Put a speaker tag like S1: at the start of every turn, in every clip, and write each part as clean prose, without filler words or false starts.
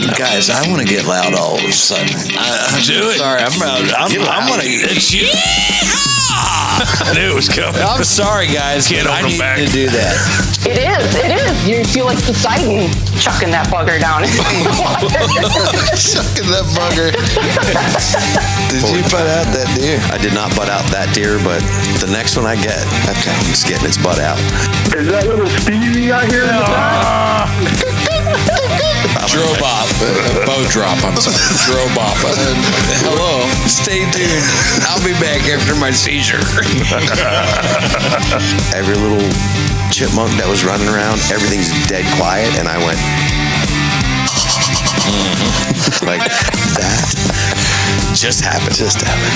S1: Guys, I want to get loud all of a sudden.
S2: Do it.
S1: Sorry, I'm going to
S2: It's you. I knew it was coming.
S1: I'm sorry, guys.
S2: Can't
S1: I
S2: hold
S1: need
S2: them back.
S1: to do that.
S3: It is. You feel like Poseidon chucking that bugger down in the water.
S4: Sucking that bugger. Did you butt out that deer?
S5: I did not butt out that deer, but the next one I get, it's getting its butt out.
S6: Is that little Stevie out here in the back?
S1: Drobop. Bow drop, I'm sorry. Drobop. Hello. Stay tuned. I'll be back after my seizure.
S5: Every little chipmunk that was running around, everything's dead quiet, and I went like that just happened.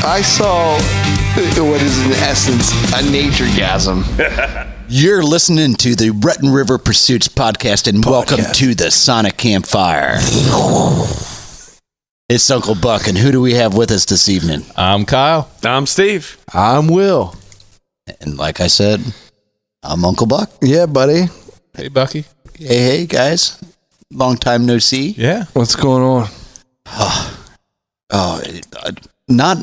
S4: I saw what is in essence a nature-gasm.
S7: You're listening to the Rutten River Pursuits podcast, and welcome to the Sonic Campfire. It's Uncle Buck, and who do we have with us this evening?
S2: I'm Kyle.
S8: I'm Steve.
S4: I'm Will.
S7: And like I said, I'm Uncle Buck.
S4: Yeah, buddy.
S2: Hey, Bucky.
S7: Hey, guys. Long time no see.
S2: Yeah.
S4: What's going on?
S7: Not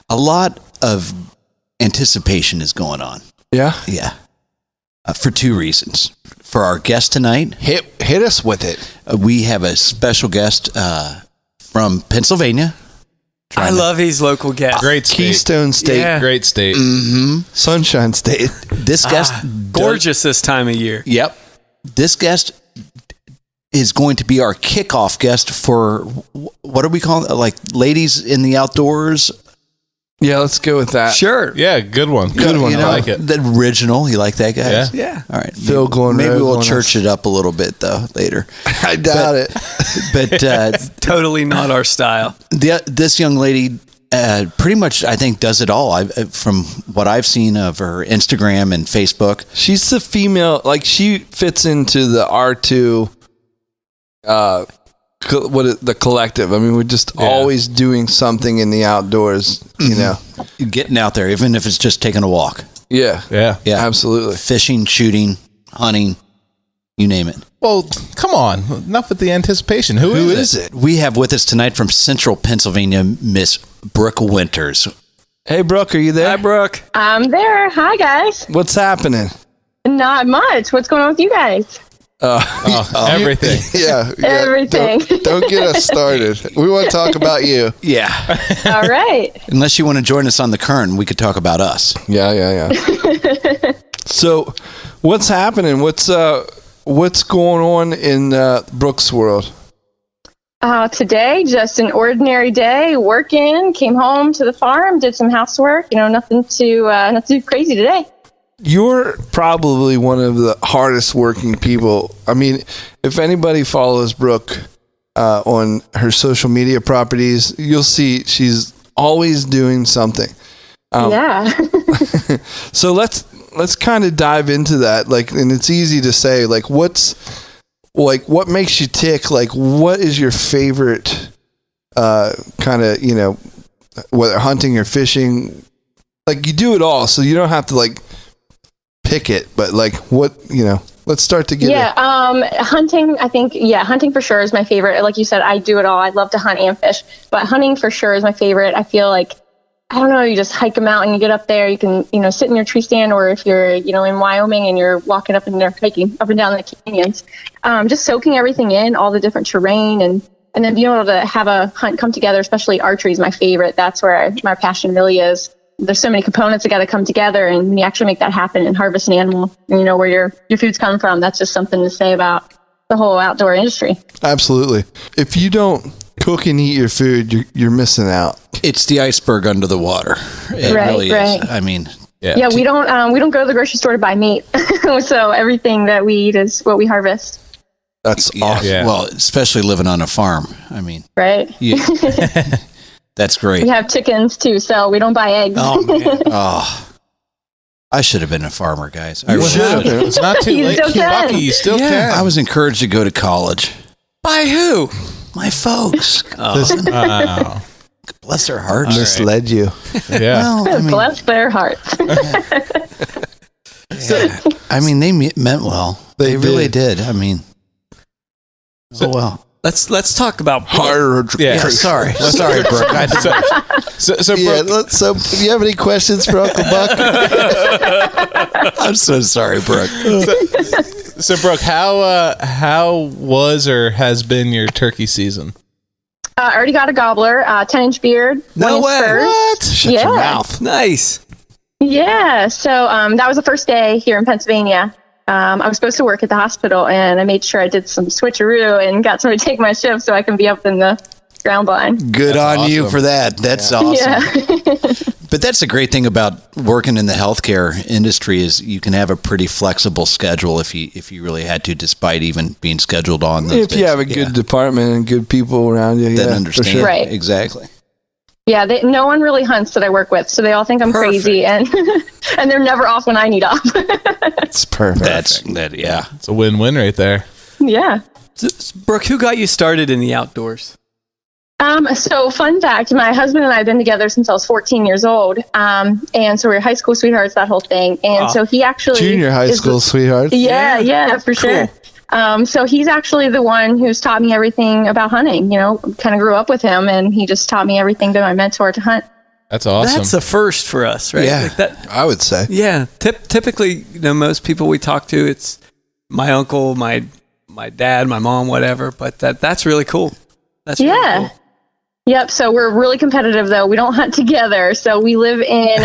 S7: a lot of anticipation is going on.
S4: Yeah?
S7: Yeah. For two reasons. For our guest tonight,
S4: Hit us with it.
S7: we have a special guest from Pennsylvania.
S8: I love these local guests.
S2: Great state.
S4: Keystone State.
S8: Yeah.
S2: Great state.
S4: Sunshine State.
S7: This guest,
S8: Gorgeous this time of year.
S7: Yep. This guest is going to be our kickoff guest for, what do we call it? Like ladies in the outdoors?
S4: Yeah, let's go with that.
S7: Sure.
S2: Yeah, good one.
S4: Good one.
S7: You
S2: I
S7: know,
S2: like it.
S7: the original. You like that, guys?
S8: Yeah.
S7: All right.
S4: Phil going
S7: Maybe
S4: rogue
S7: we'll
S4: on
S7: church
S4: us.
S7: it up a little bit, though, later.
S4: I doubt it.
S7: But
S8: Totally not our style.
S7: this young lady pretty much, I think, does it all. From what I've seen of her Instagram and Facebook.
S4: She's the female, like she fits into the R2, the collective. I mean, we're just always doing something in the outdoors, you know.
S7: Getting out there, even if it's just taking a walk.
S4: Yeah.
S2: Yeah.
S7: Yeah.
S4: Absolutely.
S7: Fishing, shooting, hunting, you name it.
S2: Well, come on. Enough with the anticipation. Who is it?
S7: We have with us tonight from Central Pennsylvania, Miss Brooke Winters.
S4: Hey, Brooke, are you there?
S8: Hi, Brooke.
S3: I'm there. Hi, guys.
S4: What's happening?
S3: Not much. What's going on with you guys?
S2: Everything.
S4: Yeah.
S3: Everything.
S4: Don't get us started. We want to talk about you.
S7: Yeah.
S3: All right.
S7: Unless you want to join us on the current, we could talk about us.
S4: Yeah. So, what's happening? What's going on in Brookes' world?
S3: Today, just an ordinary day, working, came home to the farm, did some housework, nothing too crazy today.
S4: You're probably one of the hardest working people. I mean, if anybody follows Brooke on her social media properties, you'll see she's always doing something.
S3: Yeah.
S4: So let's kind of dive into that. Like, and it's easy to say, like, what makes you tick? Like, what is your favorite kind of, whether hunting or fishing? Like, you do it all, so you don't have to like pick it, but like what, let's start to get
S3: hunting, I think, hunting for sure is my favorite. Like you said, I do it all. I love to hunt and fish, but hunting for sure is my favorite. I feel like, I don't know, you just hike a mountain, you get up there, you can, sit in your tree stand, or if you're, in Wyoming and you're walking up and they're hiking up and down the canyons, just soaking everything in, all the different terrain, and then being able to have a hunt come together, especially archery is my favorite. That's where my passion really is. There's so many components that got to come together, and when you actually make that happen and harvest an animal, and where your food's coming from, that's just something to say about the whole outdoor industry.
S4: Absolutely. If you don't cook and eat your food, you're missing out.
S7: It's the iceberg under the water. It really is. I mean,
S3: yeah, we don't go to the grocery store to buy meat. So everything that we eat is what we harvest.
S4: That's awesome.
S2: Yeah.
S7: Well, especially living on a farm. I mean,
S3: right.
S7: That's great.
S3: We have chickens too, so we don't buy eggs.
S7: Oh, man. Oh, I should have been a farmer, guys. I really
S4: should have.
S7: should.
S2: It's not too
S3: You
S2: late.
S3: still can.
S2: Bucky, you still can.
S7: I was encouraged to go to college.
S8: By who?
S7: My folks.
S2: Wow.
S7: Bless their hearts.
S4: Misled you.
S2: Yeah.
S7: Well, I mean,
S3: Bless their hearts.
S7: I mean, they meant well. They really did. I mean, well.
S8: let's talk about
S4: Harder.
S2: Yeah.
S7: Sorry, Brooke.
S2: So
S4: Yeah.
S2: Brooke,
S4: So, do you have any questions for Uncle Buck?
S7: I'm so sorry, Brooke.
S2: so Brooke, how was or has been your turkey season?
S3: I already got a gobbler, 10-inch beard.
S8: No
S3: 1 inch
S8: way.
S3: fur.
S8: What?
S7: Shut
S3: Yeah.
S7: your mouth.
S8: Nice.
S3: Yeah. So that was the first day here in Pennsylvania. I was supposed to work at the hospital, and I made sure I did some switcheroo and got somebody to take my shift so I can be up in the ground line.
S7: Good
S2: That's
S7: on you
S2: awesome.
S7: for that. That's awesome.
S3: Yeah.
S7: But that's the great thing about working in the healthcare industry is you can have a pretty flexible schedule if you really had to, despite even being scheduled on those
S4: If you
S7: days.
S4: have a good department and good people around you,
S7: that
S4: yeah,
S7: understand.
S4: for sure.
S3: Right.
S7: Exactly.
S3: Yeah, no one really hunts that I work with, so they all think I'm crazy, and and they're never off when I need off.
S4: It's perfect.
S7: Yeah.
S2: It's a win-win right there.
S3: Yeah.
S8: Brooke, who got you started in the outdoors?
S3: So fun fact, my husband and I have been together since I was 14 years old. And so we were high school sweethearts, that whole thing. And so he actually
S4: Junior high school sweetheart.
S3: Yeah, for sure. So he's actually the one who's taught me everything about hunting, kind of grew up with him, and he just taught me everything, been my mentor to hunt.
S2: That's awesome.
S8: That's a first for us, right?
S4: Yeah,
S8: Like that.
S4: I would say.
S8: Yeah. Typically, most people we talk to, it's my uncle, my dad, my mom, whatever. But that's really cool. That's really cool.
S3: Yep. So we're really competitive, though. We don't hunt together. So we live in,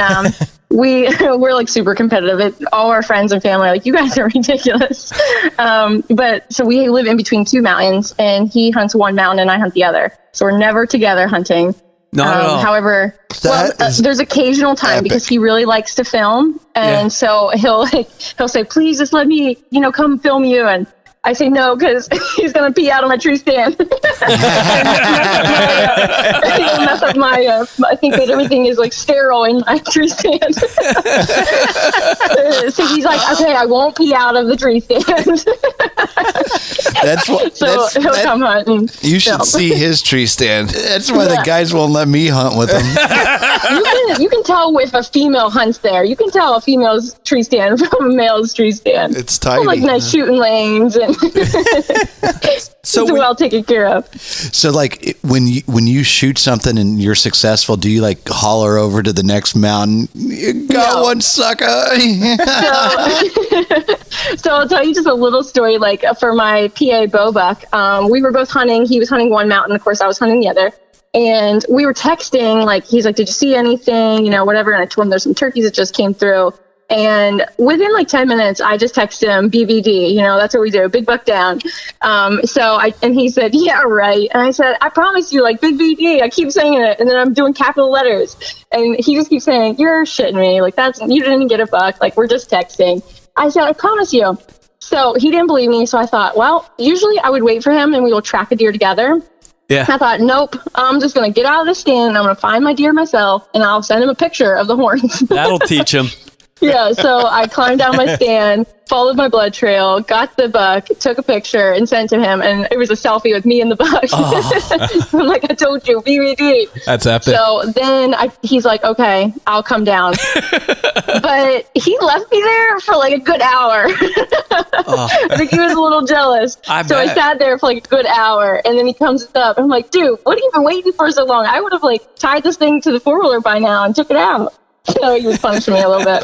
S3: we're like super competitive. All our friends and family are like, you guys are ridiculous. But so we live in between 2 mountains, and he hunts one mountain and I hunt the other. So we're never together hunting.
S8: Not at all.
S3: However, there's occasional time because he really likes to film. And so he'll say, please just let me, come film you. And I say no, because he's going to pee out of my tree stand. He'll mess up my, I think that everything is like sterile in my tree stand. So he's like, okay, I won't pee out of the tree stand. He'll come hunt. And
S4: You should see his tree stand.
S7: That's why the guys won't let me hunt with them.
S3: You can tell if a female hunts there. You can tell a female's tree stand from a male's tree stand.
S4: It's tiny.
S3: Like nice shooting lanes, and
S8: So
S3: it's well taken care of.
S7: So, like, when you shoot something and you're successful, do you like holler over to the next mountain? You got one, sucker.
S3: So I'll tell you just a little story. Like for my PA bow buck, we were both hunting. He was hunting one mountain, of course. I was hunting the other. And we were texting. Like he's like, "Did you see anything? Whatever." And I told him there's some turkeys that just came through. And within like 10 minutes, I just texted him BBD, that's what we do, big buck down. And he said, yeah, right. And I said, I promise you, like big BD, I keep saying it. And then I'm doing capital letters. And he just keeps saying, you're shitting me. Like you didn't get a buck. Like we're just texting. I said, I promise you. So he didn't believe me. So I thought, well, usually I would wait for him and we will track a deer together.
S8: Yeah.
S3: I thought, nope, I'm just going to get out of the stand. And I'm going to find my deer myself and I'll send him a picture of the horns.
S8: That'll teach him.
S3: Yeah, so I climbed down my stand, followed my blood trail, got the buck, took a picture, and sent to him. And it was a selfie with me and the buck. Oh. I'm like, I told you, BBD.
S2: That's epic.
S3: So then he's like, okay, I'll come down. But he left me there for like a good hour. I think he was a little jealous. I sat there for like a good hour, and then he comes up. I'm like, dude, what have you been waiting for so long? I would have like tied this thing to the 4-wheeler by now and took it out. So he was punishing me a little bit.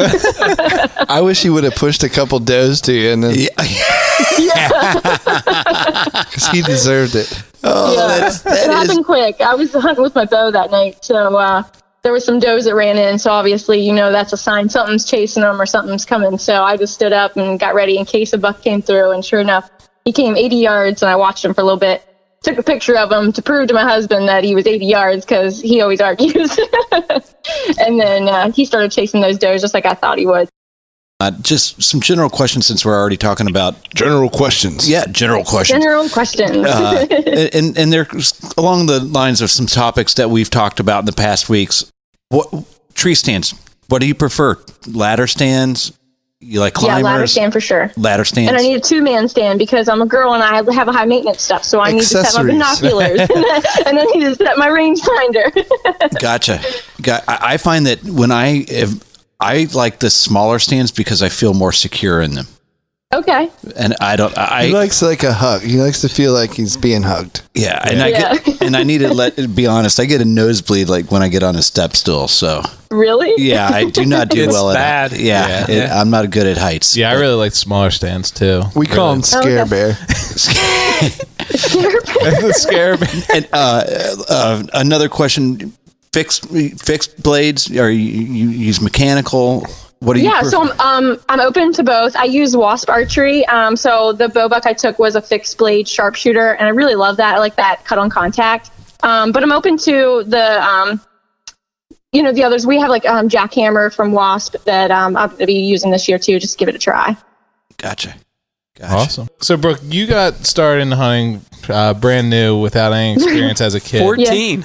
S4: I wish he would have pushed a couple does to you, and then because he deserved it.
S3: It happened quick. I was hunting with my bow that night, so there were some does that ran in. So obviously, that's a sign something's chasing them or something's coming. So I just stood up and got ready in case a buck came through. And sure enough, he came 80 yards, and I watched him for a little bit. Took a picture of him to prove to my husband that he was 80 yards because he always argues. And then he started chasing those does just like I thought he would.
S7: Just some general questions since we're already talking about
S4: General questions.
S7: Yeah, general questions.
S3: General questions.
S7: And they're along the lines of some topics that we've talked about in the past weeks. What tree stands? What do you prefer? Ladder stands? You like climbers?
S3: Yeah, ladder stand for sure.
S7: Ladder stands.
S3: And I need a 2-man stand because I'm a girl and I have a high maintenance stuff. So I need to set my binoculars and I need to set my rangefinder.
S7: Gotcha. I find that when I like the smaller stands because I feel more secure in them.
S3: Okay.
S7: And
S4: he likes like a hug. He likes to feel like he's being hugged.
S7: Yeah, and I need to be honest. I get a nosebleed like when I get on a step stool. So
S3: Really?
S7: yeah, I do not do
S8: It's
S7: well
S8: bad.
S7: at Yeah, I'm not good at heights.
S2: Yeah, I really like smaller stands too.
S4: We call him Scare Bear.
S2: The scare bear.
S7: And another question: fixed blades, or you use mechanical? What do you?
S3: Yeah, so I'm open to both. I use Wasp Archery. So the bow buck I took was a fixed blade sharpshooter, and I really love that. I like that cut on contact. But I'm open to the the others. We have like jackhammer from Wasp that I'm going to be using this year too. Just give it a try.
S7: Gotcha.
S2: Awesome. So, Brooke, you got started in hunting brand new without any experience as a kid.
S8: 14.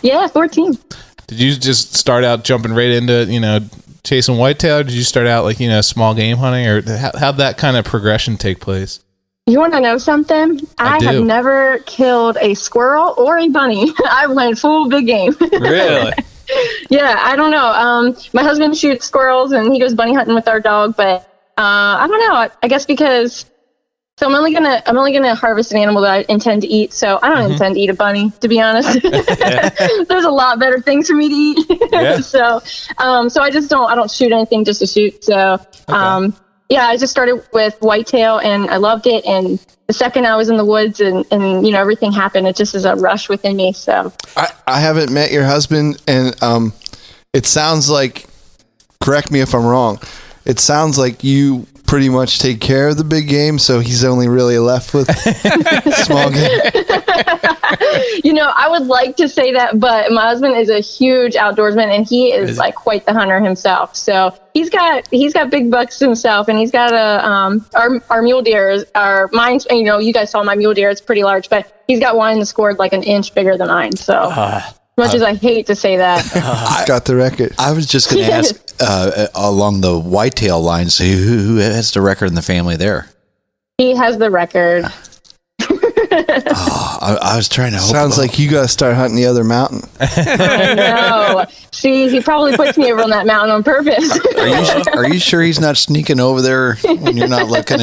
S3: Yeah, 14.
S2: Did you just start out jumping right into chasing whitetail? Or did you start out like small game hunting, or how'd that kind of progression take place?
S3: You want to know something? I have never killed a squirrel or a bunny. I went full big game.
S8: Really?
S3: Yeah, I don't know. My husband shoots squirrels and he goes bunny hunting with our dog, but I don't know. I guess because I'm only gonna harvest an animal that I intend to eat. So I don't intend to eat a bunny, to be honest. There's a lot better things for me to eat.
S2: Yeah.
S3: So I just don't shoot anything just to shoot. So I just started with whitetail and I loved it. And the second I was in the woods and everything happened, it just is a rush within me. So
S4: I haven't met your husband, and it sounds like, correct me if I'm wrong, it sounds like you pretty much take care of the big game, so he's only really left with small game.
S3: I would like to say that, but my husband is a huge outdoorsman and he is like quite the hunter himself. So he's got big bucks himself, and he's got our mule deer mine's, you guys saw my mule deer, it's pretty large, but he's got one that scored like an inch bigger than mine. So as much as I hate to say that.
S4: He's got the record.
S7: I was just going to ask along the whitetail lines, who has the record in the family there?
S3: He has the record.
S7: I was trying to hope.
S4: Sounds like you got to start hunting the other mountain.
S3: I know. See, he probably puts me over on that mountain on purpose.
S7: Are you sure he's not sneaking over there when you're not looking?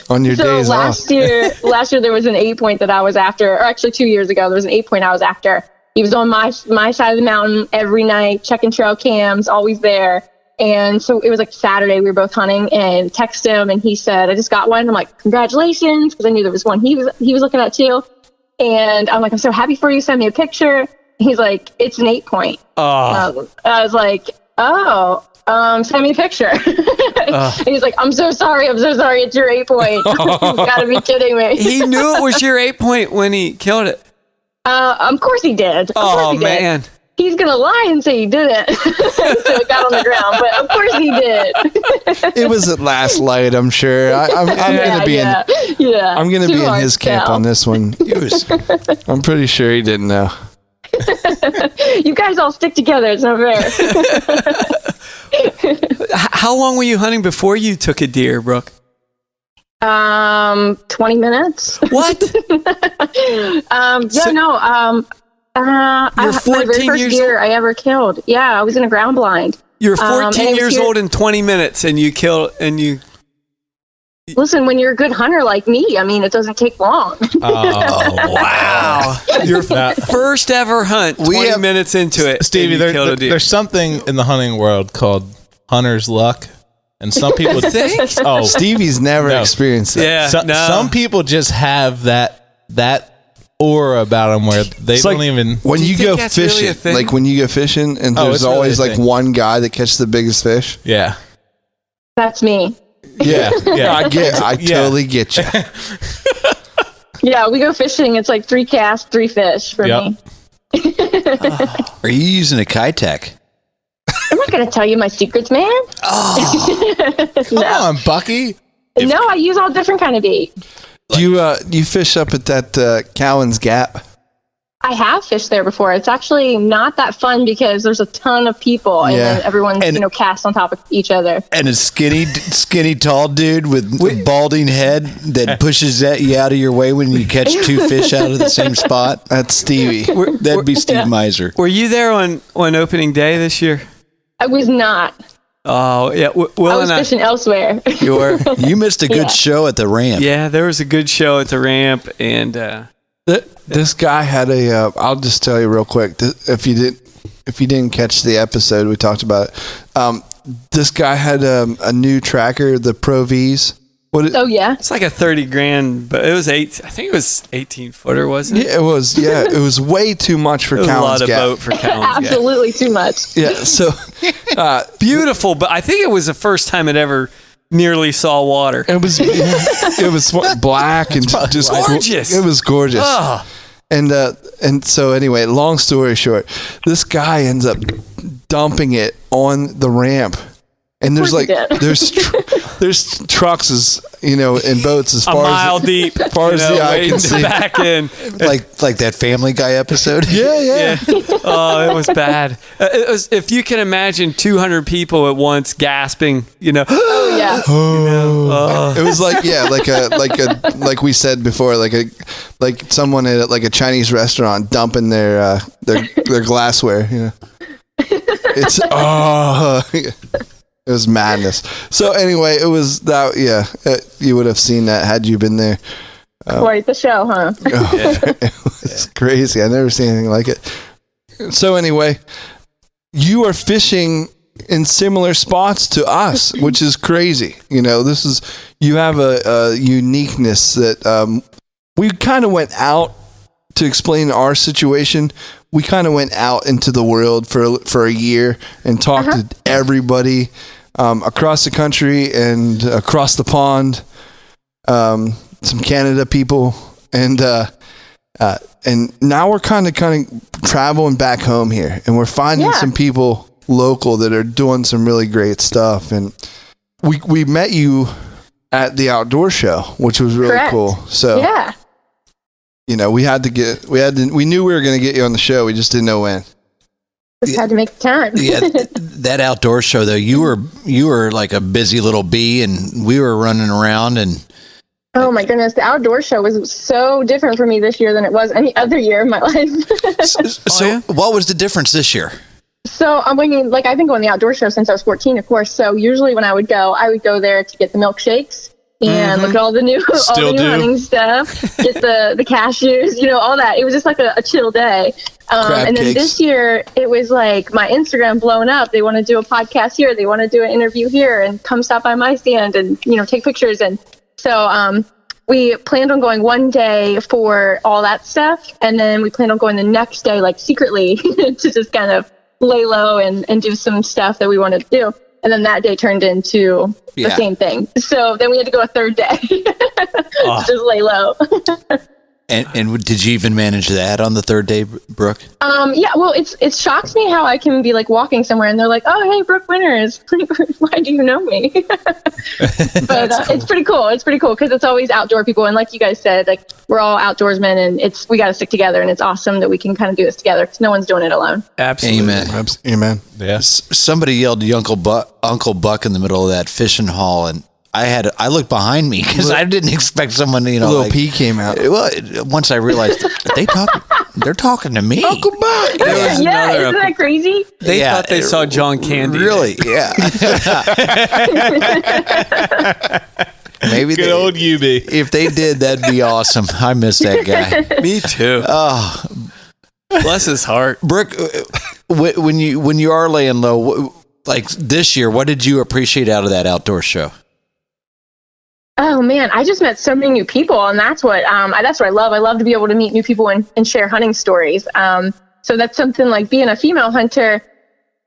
S4: On your days
S3: last
S4: off.
S3: year there was an 8-point that I was after, or actually 2 years ago there was an 8-point I was after. He was on my side of the mountain every night, checking trail cams, always there. And so it was like Saturday, we were both hunting, and text him, and he said, I just got one. I'm like, congratulations, because I knew there was one he was looking at too. And I'm like, I'm so happy for you. Send me a picture. He's like, it's an 8-point. I was like, send me a picture. And he's like, I'm so sorry. It's your 8-point. You've got to be kidding me.
S8: He knew it was your 8-point when he killed it.
S3: Of course he did.
S8: Man.
S3: He's going to lie and say he didn't. So it got on the ground, but of course he did.
S4: It was at last light, I'm sure. I'm going to be I'm going to be in his camp on this one. I'm pretty sure he didn't know.
S3: You guys all stick together. It's not fair.
S8: How long were you hunting before you took a deer, Brooke?
S3: 20 minutes.
S8: What?
S3: You're 14
S8: my very first
S3: years
S8: deer
S3: old. I ever killed. Yeah, I was in a ground blind.
S8: You're 14 years old in 20 minutes, and you killed, and you...
S3: Listen, when you're a good hunter like me, I mean, it doesn't take long.
S8: Oh, wow. Your first ever hunt, 20 minutes into it,
S2: Stevie, there's something in the hunting world called hunter's luck. And some people
S8: think?
S2: Oh,
S4: Stevie's never experienced that.
S8: Yeah,
S2: some people just have that aura about them where they
S4: it's
S2: don't
S4: like
S2: even.
S4: When you go
S8: that's really
S4: fishing,
S8: a thing?
S4: like when you go fishing, and there's
S2: it's really
S4: always
S2: a
S4: like
S2: thing.
S4: one guy that catches the biggest fish.
S2: Yeah.
S3: That's me.
S2: Yeah.
S4: I totally get you.
S3: Yeah, we go fishing. It's like 3 casts, 3 fish for me.
S7: Are you using a Kitech?
S3: I'm not going to tell you my secrets, man.
S2: Come on, Bucky.
S3: No, I use all different kind of bait.
S4: Do you fish up at that Cowans Gap?
S3: I have fished there before. It's actually not that fun because there's a ton of people and then everyone's cast on top of each other.
S7: And a skinny tall dude with a balding head that pushes you out of your way when you catch 2 fish out of the same spot.
S4: That's Stevie.
S7: That'd be Steve Miser.
S8: Were you there on opening day this year?
S3: I was not.
S8: Oh yeah,
S3: I
S8: Will
S3: was
S8: and I.
S3: fishing elsewhere.
S7: You missed a good
S3: Yeah.
S7: show at the ramp.
S8: Yeah, there was a good show at the ramp, and
S4: This guy had a. I'll just tell you real quick. If you didn't catch the episode, we talked about it. This guy had a new tracker, the Pro V's.
S3: Oh yeah.
S8: it's like a $30,000, but it was I think it was 18-footer, wasn't it?
S4: Yeah, it was. Yeah, it was way too much for
S8: It was a
S4: Cowans
S8: lot of
S4: Gap.
S8: boat for Cowans Gap.
S3: Absolutely too much.
S4: Yeah, so
S8: Beautiful, but I think it was the first time it ever nearly saw water.
S4: it was black and just
S8: gorgeous.
S4: It was gorgeous.
S8: Oh,
S4: And so anyway, long story short, this guy ends up dumping it on the ramp, and there's
S3: course he did.
S4: there's trucks and boats as
S8: a
S4: far
S8: mile
S4: as
S8: deep.
S4: far as the eye
S8: waiting
S4: can
S8: to
S4: see.
S8: back in.
S7: Like that Family Guy episode.
S4: Yeah.
S8: Oh, it was bad. It was, if you can imagine 200 people at once gasping,
S3: Oh yeah.
S4: It was like we said before, like someone at like a Chinese restaurant dumping their glassware. It's it was madness. So anyway, it was that. Yeah, you would have seen that had you been there.
S3: Quite the show, huh?
S4: It was crazy. I never seen anything like it. So anyway, you are fishing in similar spots to us, which is crazy. You have a uniqueness that we kind of went out to explain our situation. We kind of went out into the world for a year and talked to everybody across the country and across the pond. Some Canada people, and now we're kind of traveling back home here, and we're finding some people local that are doing some really great stuff. And we met you at the outdoor show, which was really
S3: Correct.
S4: cool. So
S3: Yeah.
S4: we knew we were going to get you on the show. We just didn't know when.
S3: Just had to make the time.
S7: Yeah, that outdoor show though, you were like a busy little bee, and we were running around and.
S3: Oh my goodness, the outdoor show was so different for me this year than it was any other year in my life.
S7: So, what was the difference this year?
S3: So I've been going to the outdoor show since I was 14, of course. So usually when I would go there to get the milkshakes and look at all the new hunting stuff, get the cashews, all that. It was just like a chill day. And then this year it was like my Instagram blown up. They want to do a podcast here. They want to do an interview here, and come stop by my stand and, take pictures. And so we planned on going one day for all that stuff. And then we planned on going the next day, like secretly to just kind of lay low and do some stuff that we wanted to do. And then that day turned into the same thing. So then we had to go a third day to just lay low.
S7: And did you even manage that on the third day, Brooke?
S3: Yeah, well, it shocks me how I can be like walking somewhere and they're like, "Oh, hey, Brooke Winters, why do you know me?" But cool. It's pretty cool. It's pretty cool because it's always outdoor people, and like you guys said, like we're all outdoorsmen, and we got to stick together, and it's awesome that we can kind of do this together because no one's doing it alone.
S8: Absolutely.
S4: Amen.
S2: Yeah.
S7: Somebody yelled Uncle Buck in the middle of that fishing hall, and I looked behind me because I didn't expect someone,
S4: A little pea came out.
S7: Well, once I realized they're talking to me.
S4: Uncle Buck.
S3: Yeah, isn't that crazy?
S8: They thought they saw John Candy.
S7: Really? Yeah. Maybe
S2: Good old UB.
S7: If they did, that'd be awesome. I miss that guy.
S8: Me too.
S7: Oh,
S8: Bless his heart.
S7: Brooke, when you are laying low, like this year, what did you appreciate out of that outdoor show?
S3: Oh man, I just met so many new people, and that's what I love. I love to be able to meet new people and share hunting stories. So that's something like being a female hunter.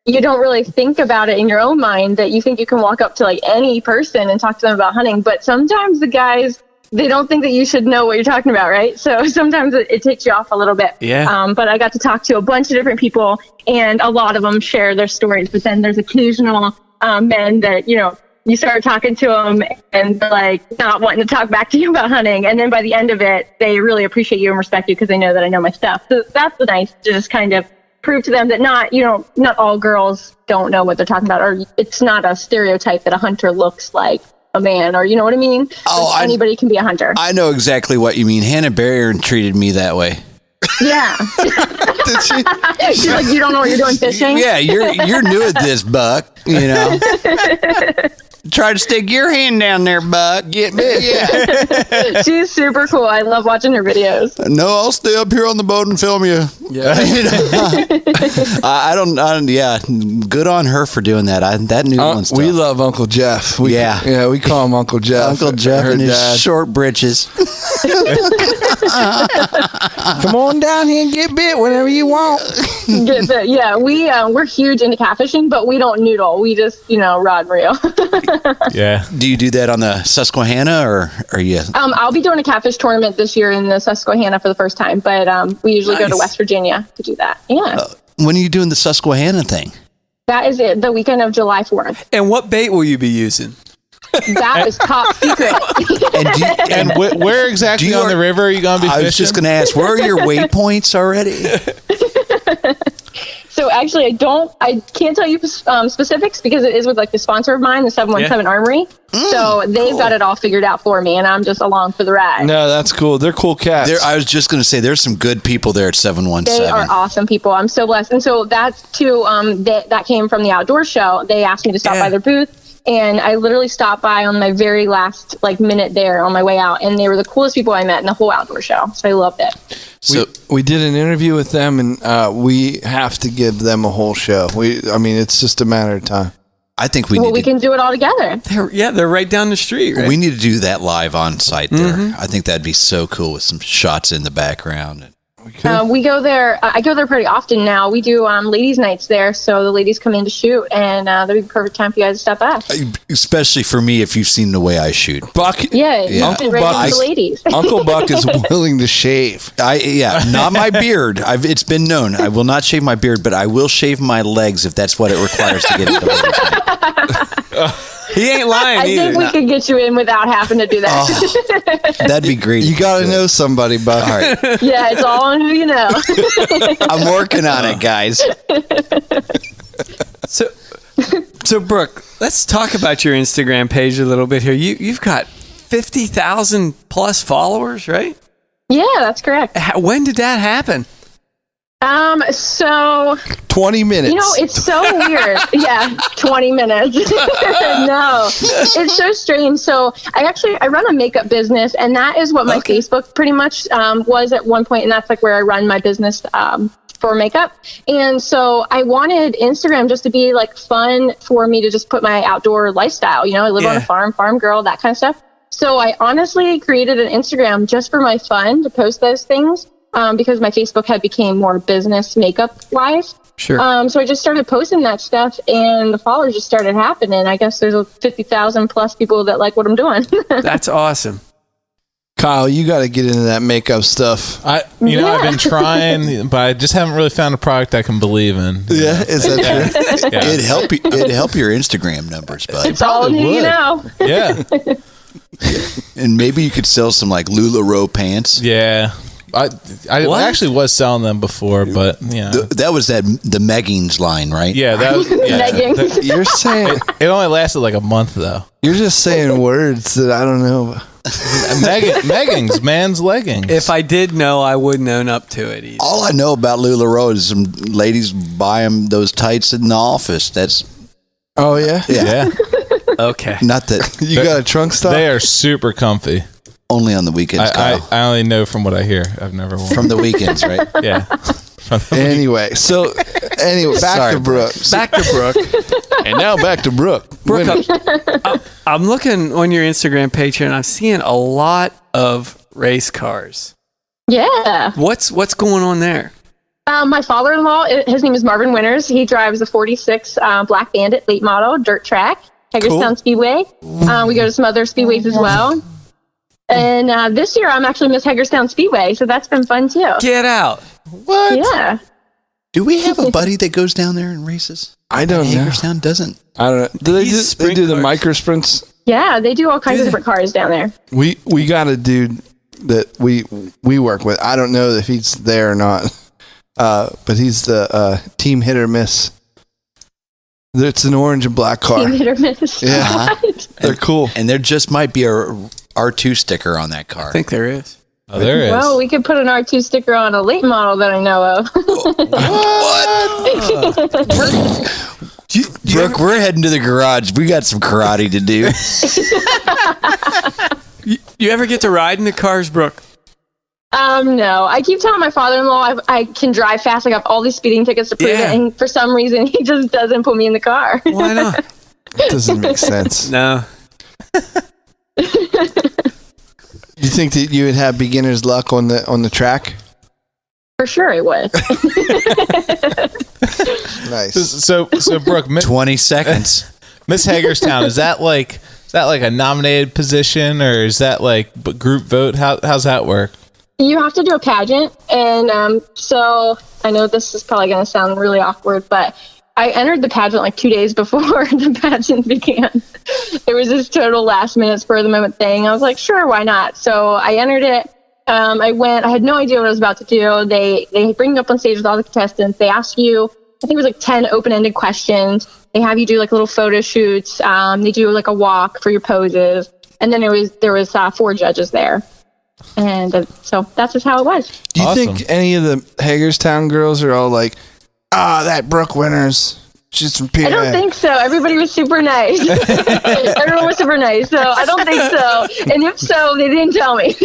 S3: You don't really think about it in your own mind that you think you can walk up to like any person and talk to them about hunting. But sometimes the guys, they don't think that you should know what you're talking about, right? So sometimes it takes you off a little bit.
S8: Yeah.
S3: But I got to talk to a bunch of different people, and a lot of them share their stories. But then there's occasional men that, you start talking to them and they're like not wanting to talk back to you about hunting. And then by the end of it, they really appreciate you and respect you because they know that I know my stuff. So that's nice to just kind of prove to them that not all girls don't know what they're talking about, or it's not a stereotype that a hunter looks like a man, or you know what I mean?
S7: Oh,
S3: anybody can be a hunter.
S7: I know exactly what you mean. Hannah Barrier treated me that way.
S3: Yeah.
S4: Did she?
S3: She's like, you don't know what you're doing fishing?
S7: Yeah, you're new at this, Buck. You know. Try to stick your hand down there, Buck. Get bit. Yeah.
S3: She's super cool. I love watching her videos.
S7: No, I'll stay up here on the boat and film you.
S8: Yeah.
S7: I don't. Yeah, good on her for doing that. That new one stuff.
S4: We love Uncle Jeff. We call him Uncle Jeff.
S7: Uncle Jeff
S4: her
S7: and his
S4: dad.
S7: short britches.
S4: Come on down here and get bit whenever you want.
S3: Yeah, we're huge into catfishing, but we don't noodle. We just, rod and reel.
S2: Yeah.
S7: Do you do that on the Susquehanna, or are you?
S3: I'll be doing a catfish tournament this year in the Susquehanna for the first time, but we usually go to West Virginia to do that. Yeah.
S7: When are you doing the Susquehanna thing?
S3: That is it, the weekend of July 4th.
S8: And what bait will you be using?
S3: That is top secret.
S7: And
S2: Where exactly on the river are you going to be fishing?
S7: I was just going to ask, where are your waypoints already?
S3: So actually, I can't tell you specifics because it is with like the sponsor of mine, the 717 Armory. So they've got it all figured out for me, and I'm just along for the ride.
S4: No, that's cool. They're cool cats.
S7: I was just going to say, there's some good people there at 717.
S3: They are awesome people. I'm so blessed. And so that's too, that came from the outdoor show. They asked me to stop by their booth. And I literally stopped by on my very last minute there on my way out, and they were the coolest people I met in the whole outdoor show. So I loved it.
S4: So we did an interview with them, and we have to give them a whole show. It's just a matter of time.
S7: I think
S3: we can do it all together.
S8: They're right down the street. Right?
S7: We need to do that live on site there. I think that'd be so cool with some shots in the background.
S3: We go there. I go there pretty often now. We do ladies' nights there, so the ladies come in to shoot, and that'd be the perfect time for you guys to step by.
S7: Especially for me, if you've seen the way I shoot.
S4: Buck,
S3: Uncle Buck, the ladies.
S4: Uncle Buck is willing to shave.
S7: Not my beard. It's been known. I will not shave my beard, but I will shave my legs if that's what it requires to get into ladies' night.
S8: He ain't lying
S3: I think we could get you in without having to do that.
S7: That'd be great.
S4: You got to know somebody, Buck.
S7: All right.
S3: Yeah, it's all on who you know.
S7: I'm working on it, guys.
S8: So Brooke, let's talk about your Instagram page a little bit here. You've got 50,000 plus followers, right?
S3: Yeah, that's correct.
S8: When did that happen?
S3: So
S4: 20 minutes.
S3: It's so weird. Yeah, 20 minutes. No, it's so strange. So I run a makeup business, and that is what my Facebook pretty much was at one point, and that's where I run my business for makeup. And so I wanted Instagram just to be fun for me to just put my outdoor lifestyle. I live on a farm girl, that kind of stuff. So I honestly created an Instagram just for my fun to post those things. Because my Facebook had became more business makeup wise.
S8: Sure.
S3: So I just started posting that stuff, and the followers just started happening. I guess there's 50,000 plus people that like what I'm doing.
S8: That's awesome.
S4: Kyle, you got to get into that makeup stuff.
S2: I've been trying, but I just haven't really found a product I can believe in.
S4: Yeah, is that true?
S7: Yeah. It'd help your Instagram numbers, bud.
S3: It's all who you know.
S2: Yeah.
S7: And maybe you could sell some LuLaRoe pants.
S2: Yeah. I actually was selling them before, but
S7: that was the meggings line, right?
S2: Yeah, that was
S3: Leggings.
S4: You're saying
S2: it only lasted a month though.
S4: You're just saying words that I don't know.
S2: Meggings, man's leggings.
S8: If I did know, I wouldn't own up to it either.
S7: All I know about LuLaRoe is some ladies buy them those tights in the office. That's
S4: oh yeah.
S8: Okay.
S7: Not that
S4: you got a trunk stop.
S2: They are super comfy.
S7: Only on the weekends.
S2: I only know from what I hear. I've never worn
S7: from the weekends, right?
S2: Yeah.
S4: Anyway, back to Brooke. And now back to Brooke.
S8: Brooke, I'm looking on your Instagram page here, and I'm seeing a lot of race cars.
S3: Yeah.
S8: What's going on there?
S3: My father-in-law, his name is Marvin Winters. He drives a 46 Black Bandit late model dirt track, Hagerstown Speedway. We go to some other speedways as well. And this year, I'm actually Miss Hagerstown Speedway, so that's been fun too.
S8: Get out!
S7: What?
S3: Yeah.
S7: Do we have a buddy that goes down there and races?
S4: I don't know.
S7: Hagerstown doesn't.
S4: I don't know. Do they do the micro sprints?
S3: Yeah, they do all kinds of different cars down there.
S4: We got a dude that we work with. I don't know if he's there or not, but he's the team hit or miss. It's an orange and black car.
S3: Team hit or miss.
S4: Yeah, they're cool.
S7: And there just might be a R2 sticker on that car.
S8: I think there is.
S2: Oh, there is.
S3: Well, we could put an R2 sticker on a late model that I know of.
S7: Brooke, we're heading to the garage. We got some karate to do.
S8: You ever get to ride in the cars, Brooke?
S3: No. I keep telling my father-in-law I can drive fast. I got all these speeding tickets to prove it, and for some reason, he just doesn't put me in the car.
S8: Why not?
S4: It doesn't make sense.
S8: No.
S4: You think that you would have beginner's luck on the track?
S3: For sure, it would.
S4: Nice.
S2: So Brooke,
S7: 20 seconds.
S2: Miss Hagerstown, is that like a nominated position, or is that like group vote? How's that work?
S3: You have to do a pageant, and so I know this is probably going to sound really awkward, but I entered the pageant like 2 days before the pageant began. It was this total last minute spur of the moment thing. I was like, sure, why not? So I entered it. I went. I had no idea what I was about to do. They bring you up on stage with all the contestants. They ask you, I think it was like 10 open-ended questions. They have you do like little photo shoots. They do like a walk for your poses, and then there was 4 judges there, and so that's just how it was.
S4: Do you
S2: Awesome.
S4: think any of the Hagerstown girls are all like, that Brooke Winters, she's from PA?
S3: I don't think so. Everybody was super nice. Everyone was super nice, so I don't think so. And if so, they didn't tell me.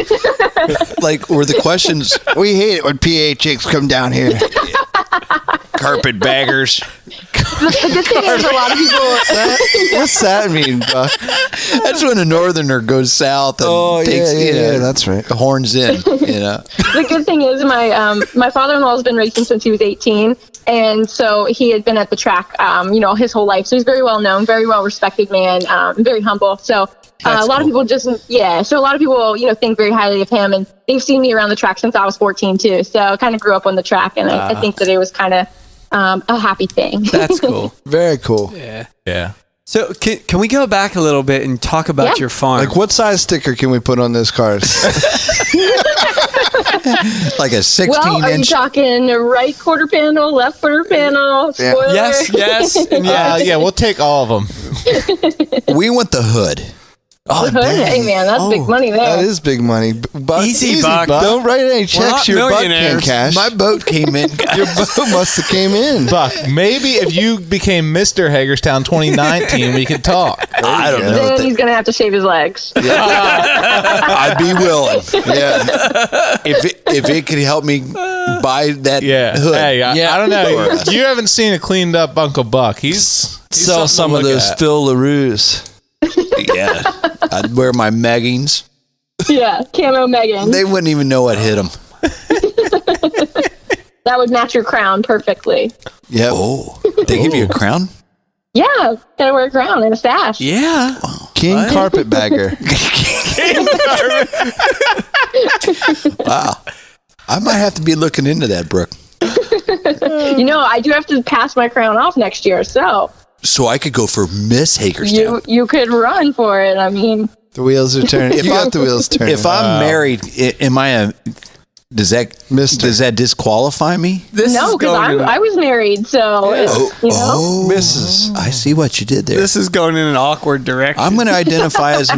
S7: Like, were the questions
S4: We hate it when PA chicks come down here.
S7: carpet baggers?
S3: The good thing is a lot of people.
S4: What's that mean, Buck?
S7: That's when a northerner goes south and takes,
S4: that's right.
S7: horns in,
S3: The good thing is my father-in-law has been racing since he was 18, and so he had been at the track, his whole life. So he's very well known, very well respected man, very humble. So a lot of people so a lot of people, think very highly of him, and they've seen me around the track since I was 14 too. So I kind of grew up on the track, and I think that it was kind of a happy thing.
S8: That's cool.
S4: Very cool.
S2: Yeah.
S8: So can we go back a little bit and talk about your farm?
S4: Like, what size sticker can we put on those cars?
S7: like a 16
S3: Well, are you
S7: inch.
S3: talking the right quarter panel, left quarter panel, spoiler?
S8: Yes, and yes.
S2: Yeah, we'll take all of them.
S7: We want the hood.
S4: Oh,
S3: Hey man, that's big money there.
S4: That is big money. Buck,
S8: Easy, Buck.
S4: Don't write any checks
S8: not
S4: your butt
S8: millionaires.
S4: can't cash.
S7: My boat came in.
S4: Your boat must have came in.
S2: Buck, maybe if you became Mr. Hagerstown 2019, we could talk.
S7: I don't know.
S3: Then he's gonna have to shave his legs.
S7: I'd be willing.
S4: Yeah.
S7: If it could help me buy that hood.
S2: Hey, I don't know. You haven't seen a cleaned up Uncle Buck. He's
S4: Sell
S2: something
S4: some
S2: to
S4: of
S2: look
S4: those
S2: at.
S4: Phil LaRue's.
S7: Yeah. I'd wear my meggings.
S3: Yeah, camo Megan.
S7: They wouldn't even know what hit them.
S3: That would match your crown perfectly.
S4: Yep.
S7: Oh, they give you a crown?
S3: Yeah, gotta wear a crown and a sash.
S8: Yeah.
S4: King Carpetbagger.
S7: Wow. I might have to be looking into that, Brooke.
S3: I do have to pass my crown off next year, so
S7: So I could go for Miss Hagerstown.
S3: you could run for it. I mean,
S4: The wheels are turning. You got the wheels turning.
S7: If I'm married, am I a... Does that disqualify me?
S3: no, because I was married, so
S4: Mrs.
S7: I see what you did there.
S8: This is going in an awkward direction.
S7: I'm going to identify as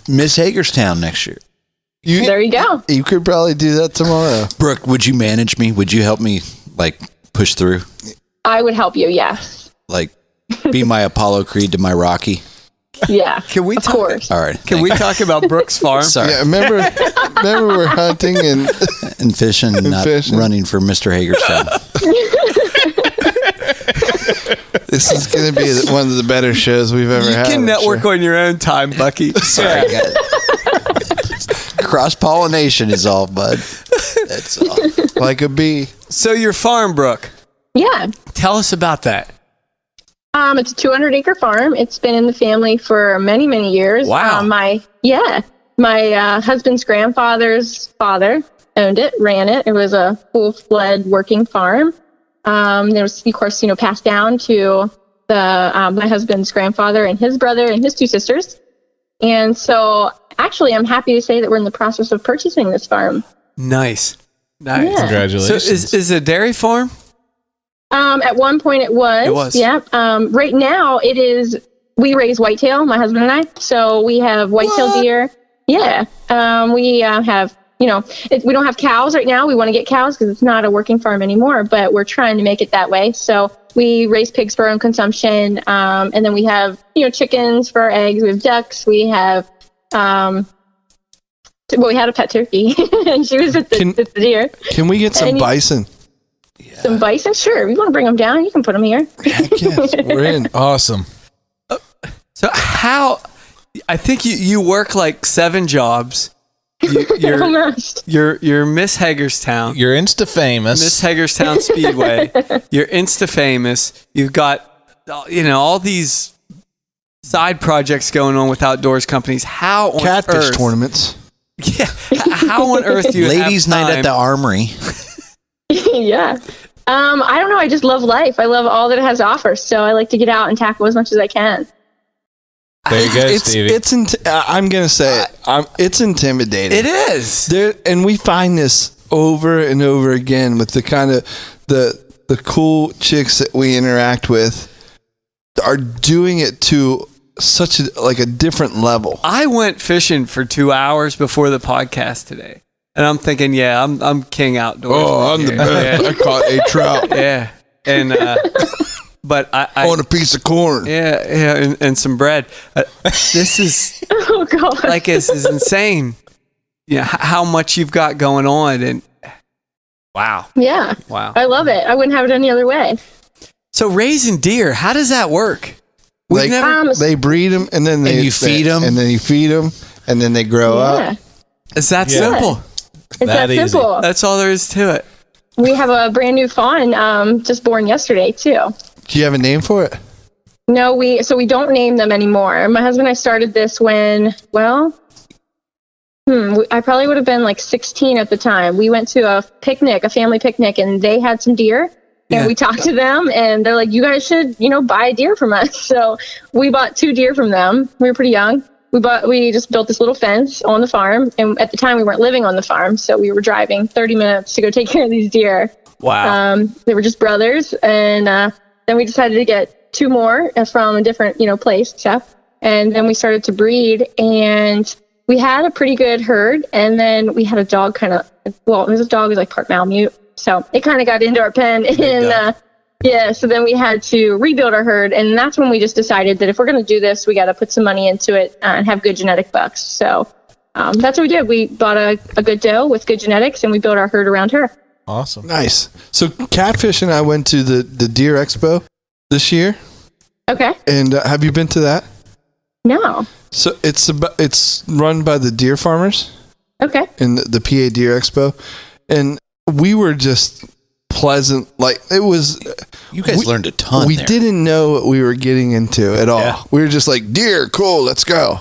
S7: Miss Hagerstown next year.
S3: there you go.
S4: You could probably do that tomorrow.
S7: Brooke, would you manage me? Would you help me, push through?
S3: I would help you. Yes.
S7: Be my Apollo Creed to my Rocky?
S3: Yeah.
S8: Can we
S3: Of
S8: talk?
S3: course.
S7: All right.
S8: Can we talk about Brooks Farm?
S7: Sorry.
S4: Yeah, remember we're hunting and
S7: And fishing, not
S4: fishing.
S7: running for Mr. Hagerstown.
S4: this is going to be one of the better shows we've ever
S8: You
S4: had.
S8: can
S4: I'm
S8: network
S4: sure.
S8: on your own time, Bucky.
S7: Sorry, guys. Cross pollination is all, bud. That's all.
S4: Like a bee.
S8: So your farm, Brooke.
S3: Yeah.
S8: Tell us about that.
S3: It's a 200-acre farm. It's been in the family for many, many years.
S8: Wow.
S3: My husband's grandfather's father owned it, ran it. It was a full-fledged working farm. There was, of course, passed down to my husband's grandfather and his brother and his 2 sisters. And so, actually, I'm happy to say that we're in the process of purchasing this farm.
S8: Nice.
S3: Yeah.
S2: Congratulations.
S8: So is it a dairy farm?
S3: At one point it was.
S8: It was.
S3: Yeah. Right now it is, we raise whitetail, my husband and I. So we have whitetail deer. Yeah. We have, we don't have cows right now. We want to get cows because it's not a working farm anymore, but we're trying to make it that way. So we raise pigs for our own consumption. And then we have, chickens for our eggs. We have ducks. We have, we had a pet turkey and she was with the deer.
S4: Can we get some bison?
S3: Some bison? Sure. If you want to bring them down, you can put them here.
S4: Heck yes, we're in.
S2: Awesome.
S8: So I think you work like 7 jobs. You're Miss Hagerstown.
S2: You're Insta famous.
S8: Miss Hagerstown Speedway. You're Insta famous. You've got, all these side projects going on with outdoors companies. How on
S4: Catfish
S8: earth?
S4: tournaments.
S8: Yeah. How on earth do you
S7: Ladies'
S8: have
S7: night
S8: time?
S7: at the Armory.
S3: Yeah. I don't know. I just love life. I love all that it has to offer. So I like to get out and tackle as much as I can.
S2: There you go, Stevie.
S4: I'm gonna say it. It's intimidating.
S8: It is.
S4: And we find this over and over again with the kind of the cool chicks that we interact with are doing it to such a different level.
S8: I went fishing for 2 hours before the podcast today, and I'm thinking, I'm king outdoors.
S4: Oh, I'm the best.
S8: Yeah.
S4: I caught a trout.
S8: Yeah, and but I
S4: on a piece of corn.
S8: Yeah, and some bread. This is
S3: Oh God!
S8: this is insane. Yeah, how much you've got going on, and wow.
S3: Yeah.
S8: Wow.
S3: I love it. I wouldn't have it any other way.
S8: So raising deer, how does that work?
S4: They breed them, and then
S7: you feed them,
S4: and then you feed them, and then they grow up.
S8: It's that simple.
S3: It's that
S2: easy.
S3: simple.
S8: That's all there is to it.
S3: We have a brand new fawn just born yesterday too.
S4: Do you have a name for it?
S3: No, we don't name them anymore. My husband and I started this when, I probably would have been like 16 at the time. We went to a family picnic, and they had some deer. And we talked to them, and they're like, you guys should, buy a deer from us. So we bought 2 deer from them. We were pretty young. We just built this little fence on the farm. And at the time we weren't living on the farm. So we were driving 30 minutes to go take care of these deer.
S8: Wow.
S3: They were just brothers. And then we decided to get 2 more from a different, place and stuff. And then we started to breed, and we had a pretty good herd. And then we had a dog this dog was like part Malamute. So it kind of got into our pen, and so then we had to rebuild our herd, and that's when we just decided that if we're going to do this, we got to put some money into it and have good genetic bucks. So that's what we did. We bought a good doe with good genetics, and we built our herd around her.
S2: Awesome.
S4: Nice. So Catfish and I went to the Deer Expo this year.
S3: Okay.
S4: And have you been to that?
S3: No.
S4: So it's run by the deer farmers.
S3: Okay.
S4: In the PA Deer Expo, and we were just pleasant. Like it was.
S7: You guys learned a ton.
S4: We
S7: there.
S4: didn't know what we were getting into at all.
S2: Yeah.
S4: We were just like, deer, cool, let's go.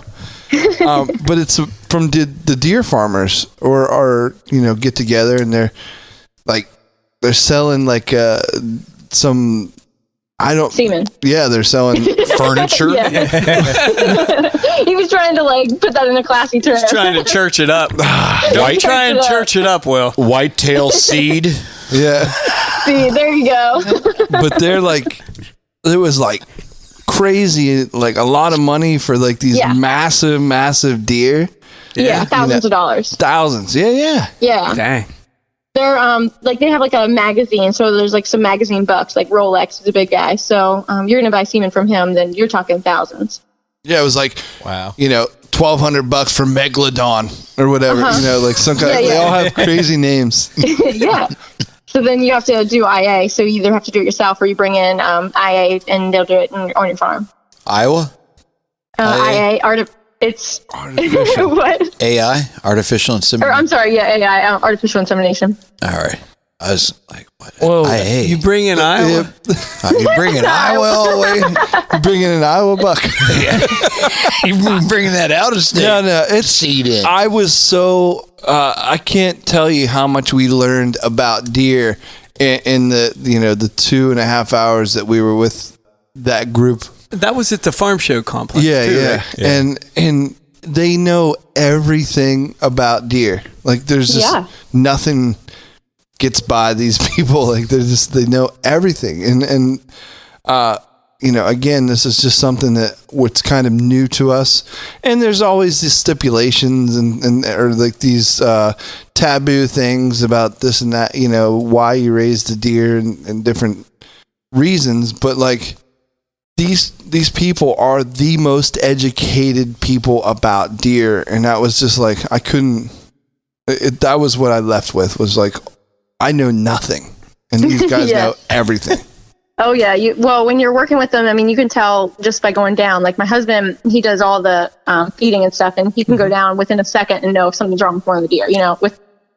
S4: But it's from the deer farmers or get together, and they're selling some. I don't.
S3: Semen.
S4: Yeah, they're selling
S7: furniture.
S3: He was trying to put that in a classy term.
S8: Just trying to church it up. Don't try and church it up, Will.
S7: Whitetail seed.
S4: Yeah.
S3: See, there you go.
S4: But they're it was crazy, a lot of money for these massive deer.
S3: Yeah, thousands of dollars.
S4: Thousands. Yeah.
S8: Dang.
S3: They're they have a magazine, so there's some magazine bucks, Rolex is a big guy. So you're gonna buy semen from him, then you're talking thousands.
S4: Yeah, it was
S2: wow.
S4: $1,200 for Megalodon or whatever. Some kind. They all have crazy names.
S3: Yeah. So then you have to do IA. So you either have to do it yourself, or you bring in IA, and they'll do it on your farm.
S7: Iowa?
S3: IA it's
S4: artificial.
S3: What?
S7: AI, artificial insemination.
S3: I'm sorry, AI, artificial insemination.
S7: All right. I was like, what?
S4: Whoa.
S7: IA.
S8: You bring in Iowa?
S7: You bringing Iowa all the way?
S4: You bringing an Iowa buck.
S7: You bringing that out of state?
S4: No, it's
S7: seeded.
S4: I was so I can't tell you how much we learned about deer in the the 2.5 hours that we were with that group.
S8: That was at the farm show complex.
S4: Yeah,
S8: too,
S4: yeah.
S8: right?
S4: And they know everything about deer. There's just nothing gets by these people. They know everything. And again, this is just something that what's kind of new to us, and there's always these stipulations and or like these taboo things about this and that, why you raised a deer and different reasons, but like these people are the most educated people about deer, and that was just like that was what I left with, was like, I know nothing, and these guys know everything.
S3: Oh yeah. When you're working with them, I mean, you can tell just by going down. Like my husband, he does all the feeding and stuff, and he can go down within a second and know if something's wrong with one of the deer,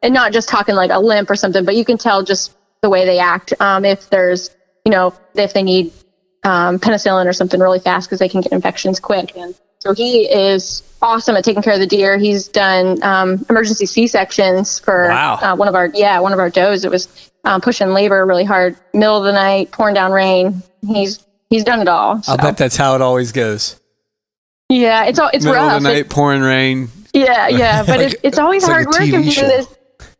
S3: and not just talking like a limp or something, but you can tell just the way they act. If there's, if they need penicillin or something really fast, because they can get infections quick. And so he is awesome at taking care of the deer. He's done emergency C-sections for one of our does. It was pushing labor really hard, middle of the night, pouring down rain. He's done it all. So.
S8: I'll bet that's how it always goes.
S3: Yeah, it's
S8: middle
S3: rough.
S8: of the night, pouring rain.
S3: Yeah, but it's always hard work.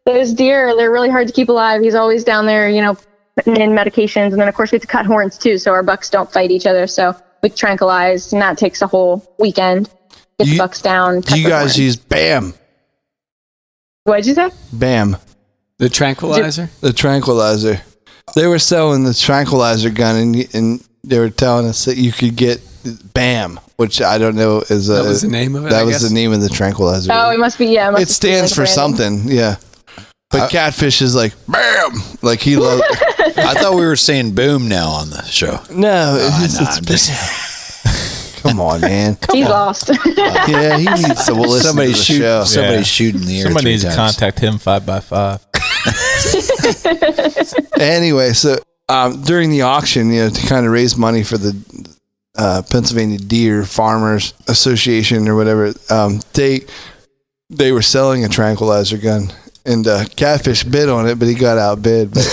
S3: Those deer, they're really hard to keep alive. He's always down there, putting in medications, and then of course we have to cut horns too, so our bucks don't fight each other. So we tranquilize, and that takes a whole weekend. Get the bucks down.
S4: Do you guys use BAM?
S3: What'd you say?
S4: BAM.
S8: The tranquilizer?
S4: The tranquilizer. They were selling the tranquilizer gun, and they were telling us that you could get BAM, which I don't know is
S8: that was the name of it.
S4: That was the name of the tranquilizer.
S3: Oh, it must be. Yeah,
S4: it stands for something. Yeah, but Catfish is like BAM. Like he loves.
S7: I thought we were saying boom now on the show.
S4: No, come on, man.
S3: He's lost.
S4: Yeah, he needs to listen to the show.
S7: Somebody's shooting the air.
S2: Somebody needs to contact him 5x5.
S4: Anyway, so during the auction, to kind of raise money for the Pennsylvania Deer Farmers Association or whatever, they were selling a tranquilizer gun. And Catfish bid on it, but he got outbid. But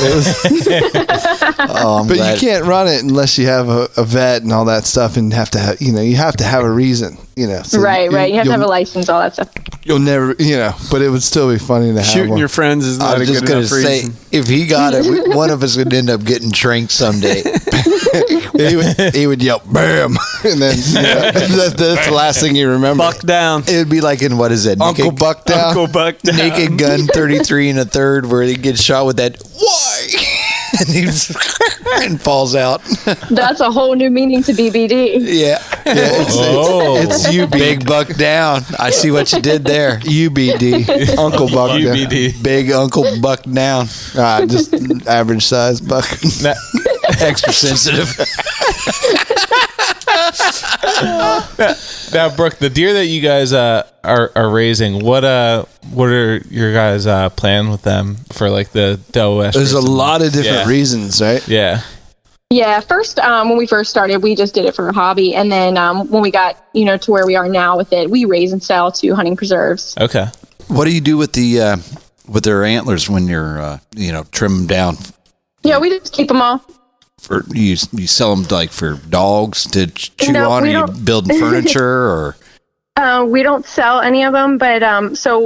S4: you can't run it unless you have a vet and all that stuff, and have to have, you have to have a reason, So
S3: right. You have to have a license, all that stuff.
S4: You'll never, but it would still be funny to have
S8: shooting
S4: one.
S8: your friends is not a good enough reason.
S7: If he got it, one of us would end up getting tranked someday.
S4: he would yell "BAM!" and then that's the last thing you remember.
S8: Buck down.
S7: It would be like in, what is it?
S4: Uncle Buck Down.
S8: Uncle Buck Down.
S7: Naked Gun 33 1/3, where he gets shot with that why and falls out.
S3: That's a whole new meaning to BBD.
S7: Yeah. It's you, Big Buck Down. I see what you did there.
S4: UBD, Uncle Buck
S2: UBD.
S4: Down.
S7: Big Uncle Buck Down.
S4: Just average size buck.
S7: Extra sensitive.
S2: Now, Brooke, the deer that you guys are raising, what are your guys' plan with them for like the doe estrus?
S4: There's a lot of different reasons, right?
S2: Yeah.
S3: Yeah, first, when we first started, we just did it for a hobby. And then when we got, to where we are now with it, we raise and sell to hunting preserves.
S2: Okay.
S7: What do you do with with their antlers when you're, trim them down?
S3: Yeah, we just keep them all.
S7: For you sell them like for dogs to chew
S3: No,
S7: on, or
S3: we
S7: you
S3: don't.
S7: building furniture, or?
S3: We don't sell any of them, but so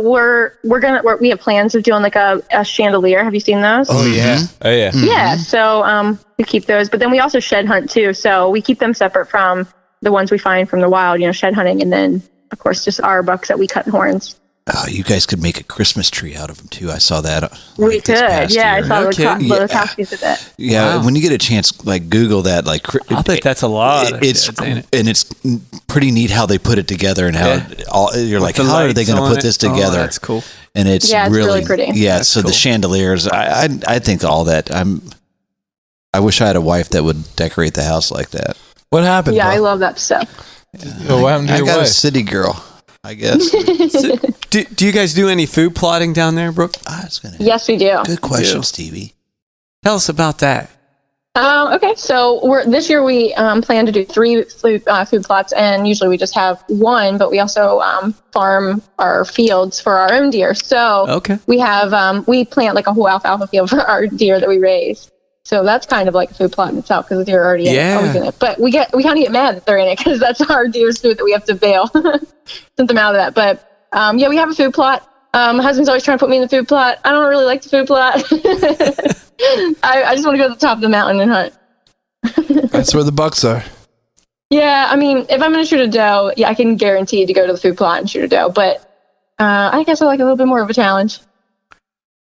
S3: we have plans of doing like a chandelier. Have you seen those?
S4: Oh yeah.
S2: Oh yeah.
S7: Mm-hmm.
S3: Yeah, so we keep those, but then we also shed hunt too. So we keep them separate from the ones we find from the wild, shed hunting, and then of course just our bucks that we cut in horns.
S7: Oh, you guys could make a Christmas tree out of them too. I saw that.
S3: We could, yeah. I saw the copies of that.
S7: Yeah, when you get a chance, like Google that. Like,
S8: I bet that's a lot.
S7: It's pretty neat how they put it together, and how you're like, how are they going to put this together?
S8: Oh, that's cool.
S7: And it's really
S3: pretty.
S7: Yeah,
S8: that's
S7: so
S8: cool.
S7: the chandeliers, I think all that. I wish I had a wife that would decorate the house like that.
S4: What happened?
S3: Yeah,
S4: Bob?
S3: I love that stuff.
S2: What happened to
S7: I
S2: your
S7: got
S2: wife?
S7: a city girl, I guess.
S8: So, do you guys do any food plotting down there, Brooke?
S3: Yes, we do.
S7: Good question, Stevie.
S8: Tell us about that.
S3: Okay, so this year we plan to do 3 food plots, and usually we just have one, but we also farm our fields for our own deer. So we have we plant like a whole alfalfa field for our deer that we raise. So that's kind of like a food plot in itself, because the deer are already always in it. But we kind of get mad that they're in it, because that's our deer's food that we have to bail, send them out of that. But we have a food plot. My husband's always trying to put me in the food plot. I don't really like the food plot. I just want to go to the top of the mountain and hunt.
S4: That's where the bucks are.
S3: Yeah, I mean, if I'm going to shoot a doe, yeah, I can guarantee to go to the food plot and shoot a doe. But I guess I like a little bit more of a challenge.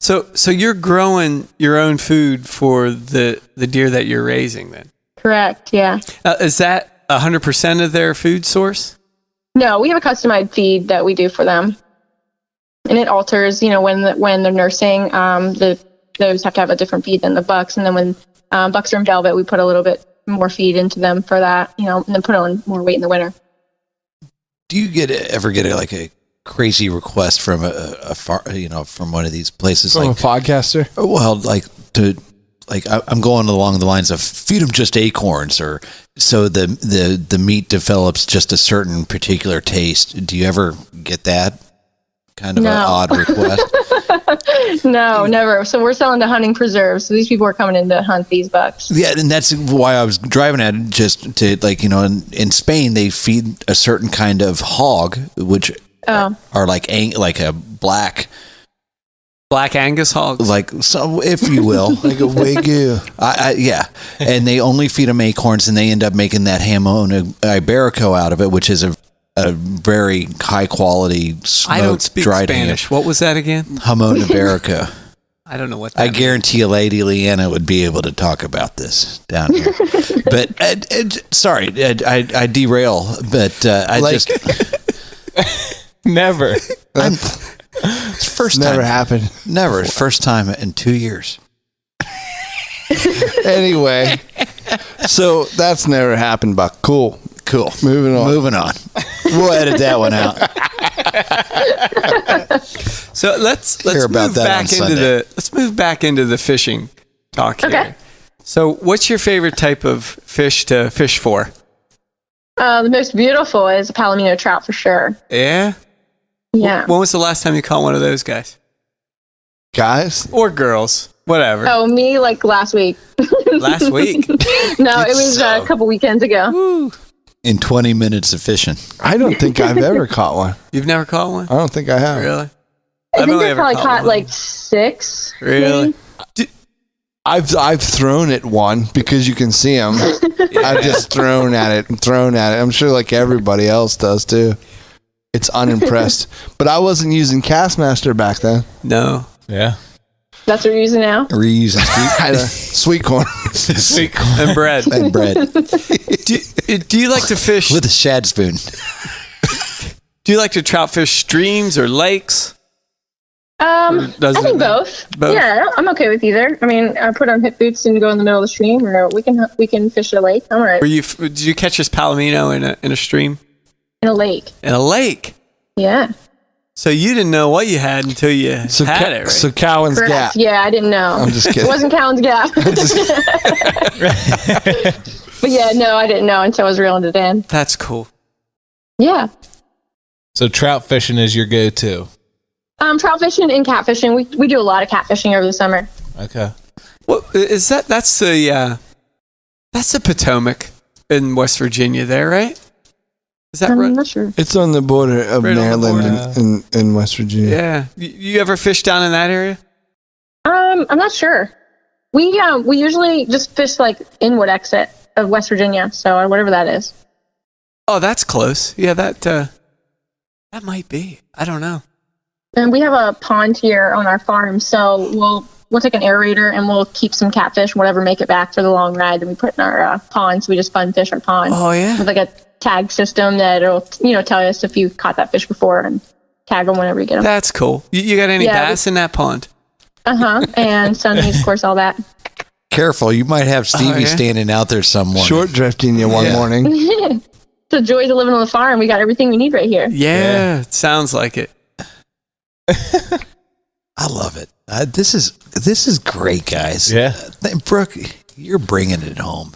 S8: So you're growing your own food for the deer that you're raising then?
S3: Correct, yeah.
S8: Is that 100% of their food source?
S3: No, we have a customized feed that we do for them. And it alters, when they're nursing, the does have to have a different feed than the bucks. And then when bucks are in velvet, we put a little bit more feed into them for that, and then put on more weight in the winter.
S7: Do you ever get a crazy request from from one of these places,
S4: From a podcaster?
S7: Well, I'm going along the lines of feed them just acorns, or so the meat develops just a certain particular taste. Do you ever get that kind of an odd request?
S3: No, never. So we're selling to hunting preserves. So these people are coming in to hunt these bucks.
S7: Yeah, and that's why I was driving at it, just to in Spain they feed a certain kind of hog, which are like a black
S8: Angus hogs,
S7: if you will,
S4: like a Wagyu.
S7: Yeah, and they only feed them acorns, and they end up making that jamon iberico out of it, which is a very high quality smoked,
S8: I don't speak
S7: dried
S8: Spanish. What was that again?
S7: Jamon iberico.
S8: I don't know what that
S7: I
S8: means.
S7: guarantee you Lady Leanna would be able to talk about this down here. But sorry, I derail, but
S2: Never.
S7: It's first
S4: Never
S7: time.
S4: happened.
S7: Never. First time in 2 years.
S4: Anyway, so that's never happened, Buck. Cool. Moving on.
S7: We'll edit that one out.
S8: So let's
S7: Hear about
S8: move
S7: that
S8: back
S7: on
S8: into
S7: Sunday.
S8: let's move back into the fishing talk here.
S3: Okay.
S8: So what's your favorite type of fish to fish for?
S3: The most beautiful is a Palomino trout for sure.
S8: Yeah.
S3: Yeah.
S8: When was the last time you caught one of those guys?
S4: Guys?
S8: Or girls? Whatever.
S3: Oh, me last week.
S8: Last week?
S3: No, it was a couple weekends ago.
S7: In 20 minutes of fishing.
S4: I don't think I've ever caught one.
S8: You've never caught one?
S4: I don't think I have.
S8: Really?
S3: I think
S8: only
S3: I
S8: ever
S3: probably caught
S8: one.
S3: 6.
S8: Really?
S3: maybe.
S4: I've thrown at one because you can see them. I've just thrown at it. I'm sure like everybody else does too. It's unimpressed. But I wasn't using Castmaster back then.
S8: No.
S2: Yeah.
S3: That's what you're using now?
S7: Reusing
S4: I had a sweet corn.
S2: Sweet.
S8: And bread.
S7: and bread
S8: Do you like to fish?
S7: with a shad spoon.
S8: Do you like to trout fish streams or lakes?
S3: I
S8: doesn't
S3: think
S8: it matter?
S3: both. Yeah, I'm okay with either. I mean, I put on hip boots and go in the middle of the stream, or we can fish a lake. I'm all right.
S8: Did you catch this palomino in a stream?
S3: In a lake.
S8: In a lake.
S3: Yeah.
S8: So you didn't know what you had until you had it, right?
S4: So Cowans
S3: Correct.
S4: Gap.
S3: Yeah, I didn't know.
S4: I'm just kidding.
S3: It wasn't Cowans Gap. But yeah, no, I didn't know until I was reeling it in.
S8: That's cool.
S3: Yeah.
S2: So trout fishing is your go-to.
S3: Trout fishing and catfishing. We do a lot of catfishing over the summer.
S2: Okay.
S8: What is that? That's the Potomac in West Virginia there, right? Is that
S3: I'm
S8: right?
S3: not sure.
S4: It's on the border of
S8: Right on the
S4: Maryland and West Virginia.
S8: Yeah. You ever fish down in that area?
S3: I'm not sure. We usually just fish like inwood exit of West Virginia, so whatever that is.
S8: Oh, that's close. Yeah, that might be. I don't know.
S3: And we have a pond here on our farm, so we'll take an aerator and we'll keep some catfish, whatever, make it back for the long ride that we put in our pond. So we just fun fish our pond.
S8: Oh yeah.
S3: With like a tag system that'll tell us if you caught that fish before and tag them whenever you get them.
S8: That's cool. You got any bass in that pond?
S3: And sunnies, of course, all that.
S7: Careful, you might have Stevie
S8: yeah?
S7: standing out there somewhere.
S4: Short drifting you one morning.
S3: It's the joys of living on the farm. We got everything we need right here.
S8: Yeah, it sounds like it.
S7: I love it. This is great, guys.
S2: Yeah.
S7: Brooke, you're bringing it home.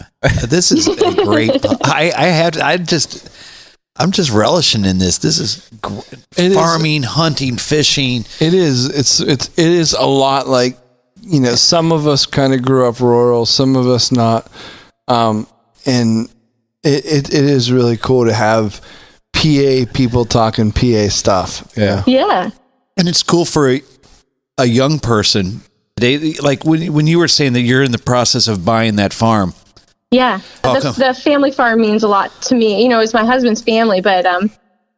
S7: This is a great. I'm just relishing in this. This is farming, hunting, fishing.
S4: It is. It is a lot like, some of us kind of grew up rural, some of us not. And it is really cool to have PA people talking PA stuff.
S2: Yeah.
S3: Yeah.
S7: And it's cool for a young person today. Like when you were saying that you're in the process of buying that farm,
S3: Yeah, the family farm means a lot to me. It's my husband's family, but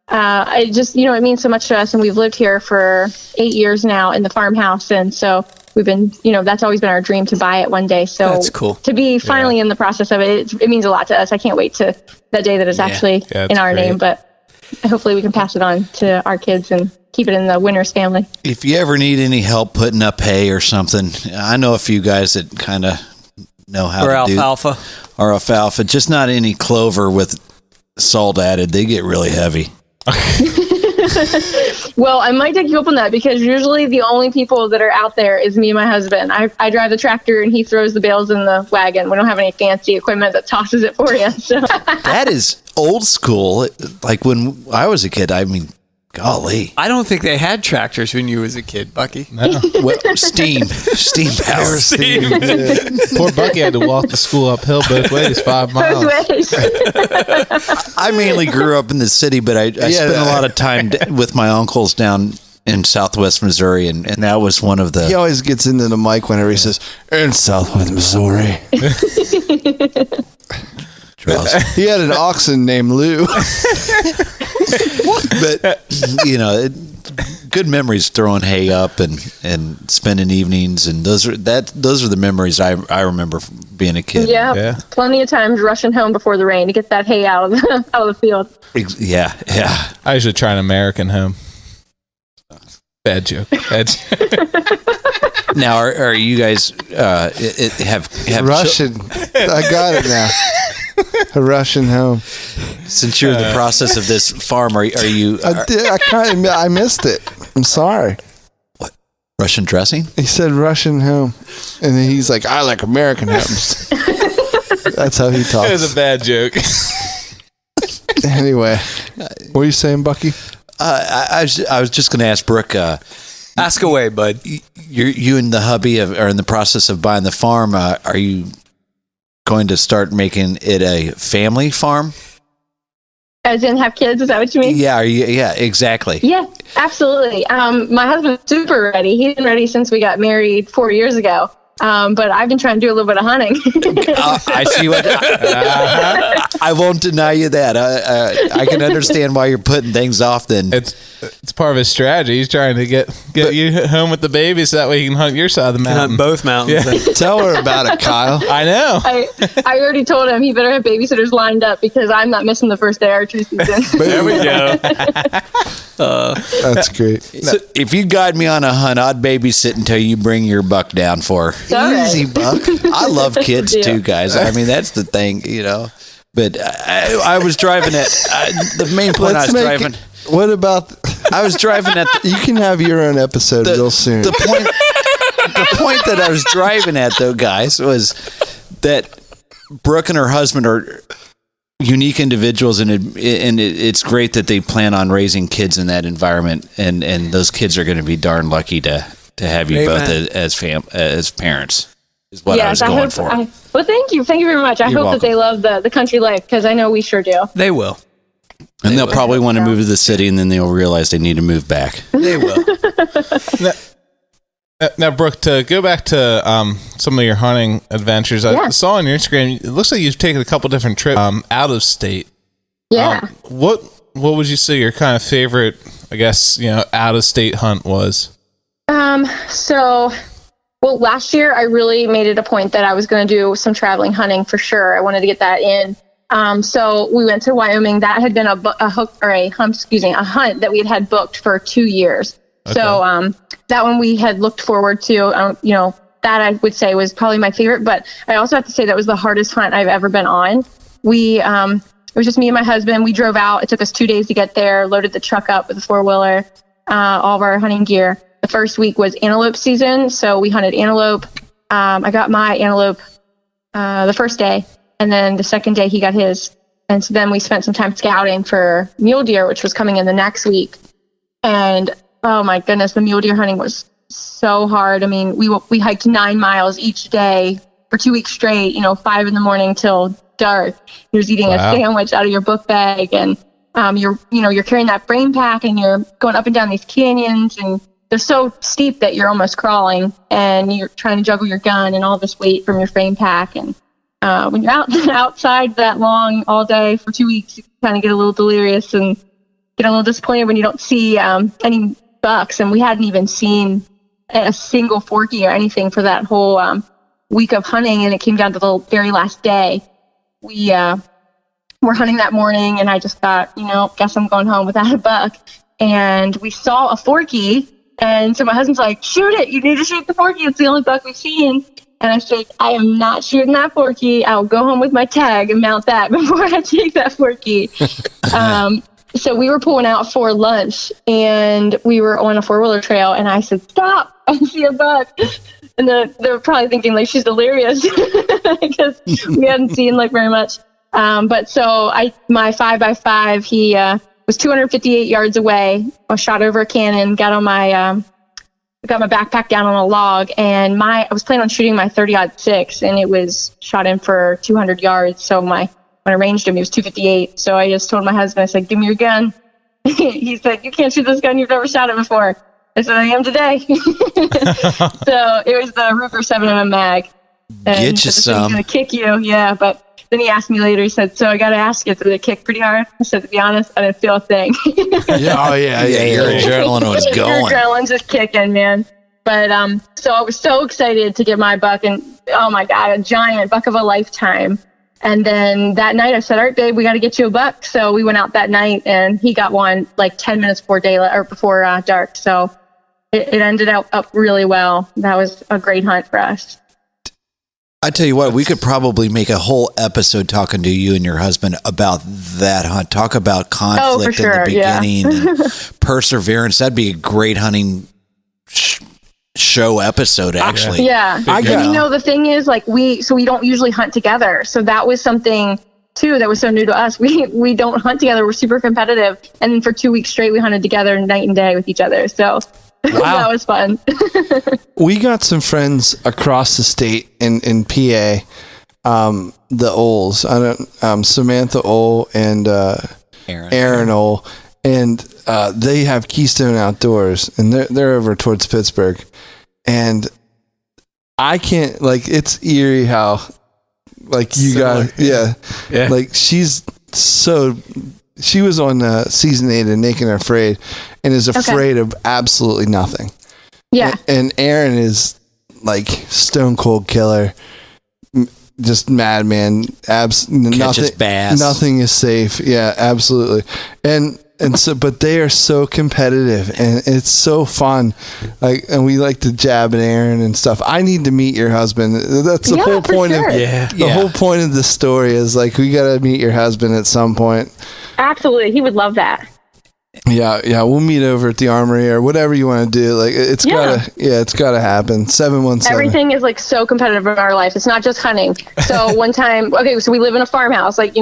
S3: I just, it means so much to us, and we've lived here for 8 years now in the farmhouse, and so we've been, that's always been our dream to buy it one day. So
S8: that's cool.
S3: To be finally in the process of it, it means a lot to us. I can't wait to that day that it's actually in our name, but hopefully we can pass it on to our kids and keep it in the Winters family.
S7: If you ever need any help putting up hay or something, I know a few guys that kind of know how to
S8: alfalfa.
S7: Or alfalfa, just not any clover with salt added. They get really heavy.
S3: Well, I might take you up on that, because usually the only people that are out there is me and my husband. I drive the tractor and he throws the bales in the wagon. We don't have any fancy equipment that tosses it for you. So.
S7: That is old school. Like when I was a kid, I mean, golly.
S8: I don't think they had tractors when you was a kid, Bucky.
S2: No.
S7: Steam power.
S2: Poor Bucky had to walk to school uphill both ways, 5 miles.
S3: Both ways.
S7: I mainly grew up in the city, but I spent a lot of time with my uncles down in Southwest Missouri, and that was one of the...
S4: He always gets into the mic whenever he says, in Southwest Missouri. He had an oxen named Lou.
S7: But, good memories throwing hay up and spending evenings, and those are the memories I remember from being a kid.
S3: Yeah, plenty of times rushing home before the rain to get that hay out of the field.
S7: Yeah.
S2: I usually try an American home. Bad joke.
S7: Now, are you guys have
S4: Russian? I got it now. A Russian home.
S7: Since you're in the process of this farm, are you?
S4: I missed it. I'm sorry.
S7: What? Russian dressing?
S4: He said Russian home, and then he's like, "I like American homes." That's how he talks.
S2: It was a bad joke.
S4: Anyway, what are you saying, Bucky?
S7: I was just going to ask Brooke.
S8: Ask away, bud.
S7: You and the hubby are in the process of buying the farm. Are you going to start making it a family farm?
S3: As in have kids? Is that what you mean?
S7: Yeah. Yeah, exactly.
S3: Yeah, absolutely. My husband's super ready. He's been ready since we got married 4 years ago. But I've been trying to do a little bit of hunting.
S7: I see what. I won't deny you that. I can understand why you're putting things off. Then
S2: it's part of his strategy. He's trying to get you home with the baby, so that way you can hunt your side of the mountain.
S8: Hunt both mountains.
S2: Yeah.
S4: Tell her about it, Kyle.
S2: I know.
S3: I already told him he better have babysitters lined up, because I'm not missing the first day archery season.
S8: There we go.
S4: That's great.
S7: So if you guide me on a hunt, I'd babysit until you bring your buck down for her.
S4: Easy, Buck.
S7: I love kids too, guys. I mean, that's the thing, But I was driving at the main point.
S4: What about?
S7: I was driving at.
S4: You can have your own episode real soon.
S7: The point that I was driving at, though, guys, was that Brooke and her husband are unique individuals, and it's great that they plan on raising kids in that environment, and those kids are going to be darn lucky to have you both as parents. Is what I was going for.
S3: Well, thank you very much. I hope that they love the country life, because I know we sure do.
S8: They will.
S7: And they'll probably want to move to the city, and then they'll realize they need to move back.
S8: They will.
S2: Now, Brooke, to go back to some of your hunting adventures, I saw on your Instagram, it looks like you've taken a couple different trips out of state.
S3: Yeah.
S2: What would you say your kind of favorite, I guess, out of state hunt was?
S3: Well, last year I really made it a point that I was going to do some traveling hunting for sure. I wanted to get that in. So we went to Wyoming. That had been a hunt that we had booked for 2 years. Okay. So that one we had looked forward to. That I would say was probably my favorite. But I also have to say that was the hardest hunt I've ever been on. It was just me and my husband. We drove out. It took us 2 days to get there. Loaded the truck up with a 4-wheeler, all of our hunting gear. The first week was antelope season, so we hunted antelope. I got my antelope the first day, and then the second day he got his. And so then we spent some time scouting for mule deer, which was coming in the next week. And oh my goodness, the mule deer hunting was so hard. I mean, we hiked 9 miles each day for 2 weeks straight, 5 in the morning till dark. You're eating a sandwich out of your book bag, and you're carrying that frame pack, and you're going up and down these canyons, and they're so steep that you're almost crawling, and you're trying to juggle your gun and all this weight from your frame pack. And when you're outside that long all day for 2 weeks, you kind of get a little delirious and get a little disappointed when you don't see any bucks. And we hadn't even seen a single forky or anything for that whole week of hunting. And it came down to the very last day. We were hunting that morning, and I just thought, guess I'm going home without a buck. And we saw a forky. And so my husband's like, shoot it. You need to shoot the forky. It's the only buck we've seen. And I said, I am not shooting that forky. I'll go home with my tag and mount that before I take that forky. So we were pulling out for lunch, and we were on a 4-wheeler trail. And I said, stop. I see a buck. And they're probably thinking like she's delirious because we hadn't seen like very much. But so my 5x5, he was 258 yards away. I shot over a cannon, got my backpack down on a log, and I was planning on shooting my 30-06, and it was shot in for 200 yards. So when I ranged him, he was 258. So I just told my husband, I said, give me your gun. He said, you can't shoot this gun. You've never shot it before. I said, I am today. So it was the Ruger 7mm mag. And
S7: Get you
S3: He's
S7: some.
S3: going to kick you. Yeah. But then he asked me later, he said, so I got to ask you, did it kick pretty hard? I said, to be honest, I didn't feel a thing.
S4: Yeah,
S7: Your adrenaline was
S3: Your
S7: going.
S3: adrenaline's just kicking, man. But so I was so excited to get my buck, and oh my God, a giant buck of a lifetime. And then that night I said, all right, babe, we got to get you a buck. So we went out that night, and he got one like 10 minutes before daylight or before dark. So it ended up really well. That was a great hunt for us.
S7: I tell you what, we could probably make a whole episode talking to you and your husband about that hunt. Talk about conflict in the beginning and perseverance. That'd be a great hunting show episode, actually.
S3: Yeah. The thing is, like, we don't usually hunt together. So that was something too that was so new to us. We don't hunt together. We're super competitive. And then for 2 weeks straight, we hunted together night and day with each other. So that was fun.
S4: We got some friends across the state in PA, the Oles. Samantha Ole and Aaron Ole, and they have Keystone Outdoors, and they're over towards Pittsburgh. And I can't, like, it's eerie how, like, you got, yeah. Like, she was on season 8 of Naked and Afraid, and is afraid of absolutely nothing.
S3: Yeah.
S4: And Aaron is like stone cold killer, just madman.
S7: Catches bass.
S4: Nothing is safe. Yeah, absolutely. And so, but they are so competitive, and it's so fun. Like, and we like to jab at Aaron and stuff. I need to meet your husband. That's the whole point of the whole point of the story is like, we got to meet your husband at some point.
S3: Absolutely. He would love that.
S4: Yeah, we'll meet over at the Armory or whatever you want to do. Like, it's gotta happen. 717.
S3: Everything is like so competitive in our life. It's not just hunting. So one time, so we live in a farmhouse, like,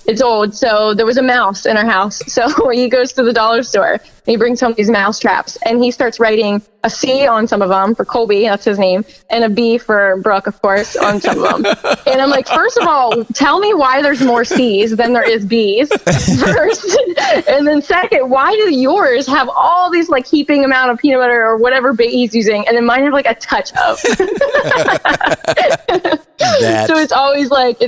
S3: it's old. So there was a mouse in our house. So he goes to the dollar store and he brings home these mouse traps, and he starts writing a C on some of them for Colby, that's his name, and a B for Brooke, of course, on some of them. And I'm like, first of all, tell me why there's more C's than there is B's first. And then second, why do yours have all these like heaping amount of peanut butter or whatever bait he's using, and then mine have like a touch of? So it's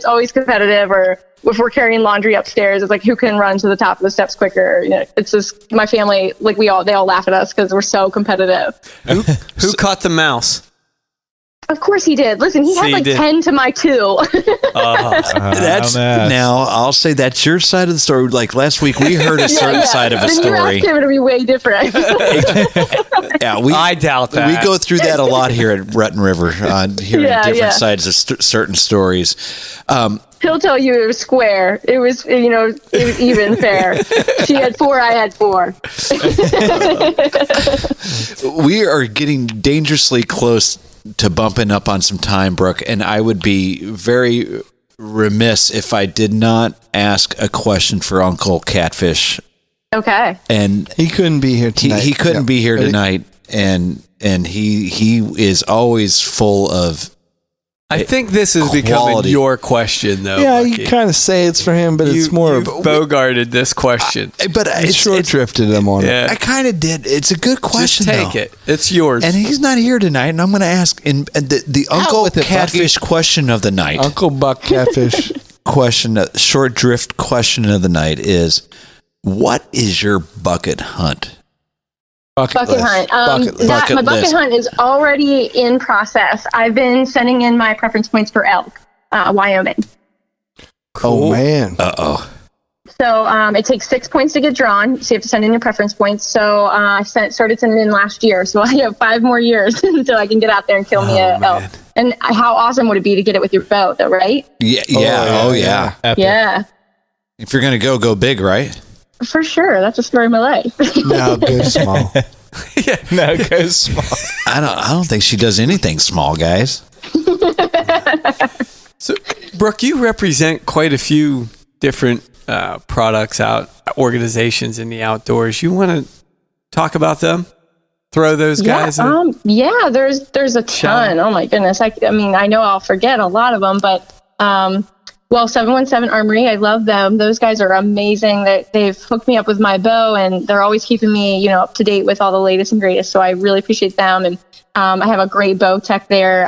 S3: always competitive. Or if we're carrying laundry upstairs, it's like, who can run to the top of the steps quicker? It's just my family, like they all laugh at us because we're so competitive.
S8: Who caught the mouse?
S3: Of course he did. Listen, he had like 10 to my 2.
S7: Now I'll say that's your side of the story. Like last week, we heard a certain side of a story.
S3: You asked him to be way different.
S8: I doubt that.
S7: We go through that a lot here at Rutten River, hearing different sides of certain stories.
S3: He'll tell you it was square. It was, it was even fair. She had 4, I had 4.
S7: We are getting dangerously close to bumping up on some time, Brooke, and I would be very remiss if I did not ask a question for Uncle Catfish.
S3: Okay.
S7: And
S4: he couldn't be here tonight.
S7: He couldn't be here tonight, and he is always full of
S8: I think this is becoming
S7: Quality.
S8: your question, though.
S4: Yeah,
S8: Bucky.
S4: you kind of say it's for him, but it's more
S8: you've bogarted this question.
S7: But
S4: it's short drifted him on it.
S8: Yeah.
S7: I kind of did. It's a good question.
S8: Just take
S7: though.
S8: it. It's yours.
S7: And he's not here tonight, and I'm going to ask the Uncle
S2: with it,
S7: Catfish question of the night.
S4: Uncle Buck Catfish.
S7: Short drift question of the night is, what is your bucket hunt?
S3: Bucket hunt.
S7: Bucket
S3: My bucket
S7: list.
S3: hunt is already in process. I've been sending in my preference points for elk, Wyoming.
S4: Oh man.
S7: Uh-oh.
S3: So it takes 6 points to get drawn. So you have to send in your preference points. So I started sending in last year. So I have 5 more years until I can get out there and kill me an elk. And how awesome would it be to get it with your bow, though, right?
S7: Yeah. Yeah.
S2: Epic.
S3: Yeah,
S7: If you're going to go big, right?
S3: for sure. That's the story of my life.
S4: No, good small.
S2: No, it goes small.
S7: I don't think she does anything small, guys.
S8: So, Brooke, you represent quite a few different products organizations in the outdoors. You want to talk about them? Throw those guys in?
S3: Yeah, there's a ton. Oh my goodness. I mean, I know I'll forget a lot of them, but 717 Armory, I love them. Those guys are amazing. They've hooked me up with my bow, and they're always keeping me, up to date with all the latest and greatest. So I really appreciate them. And I have a great bow tech there.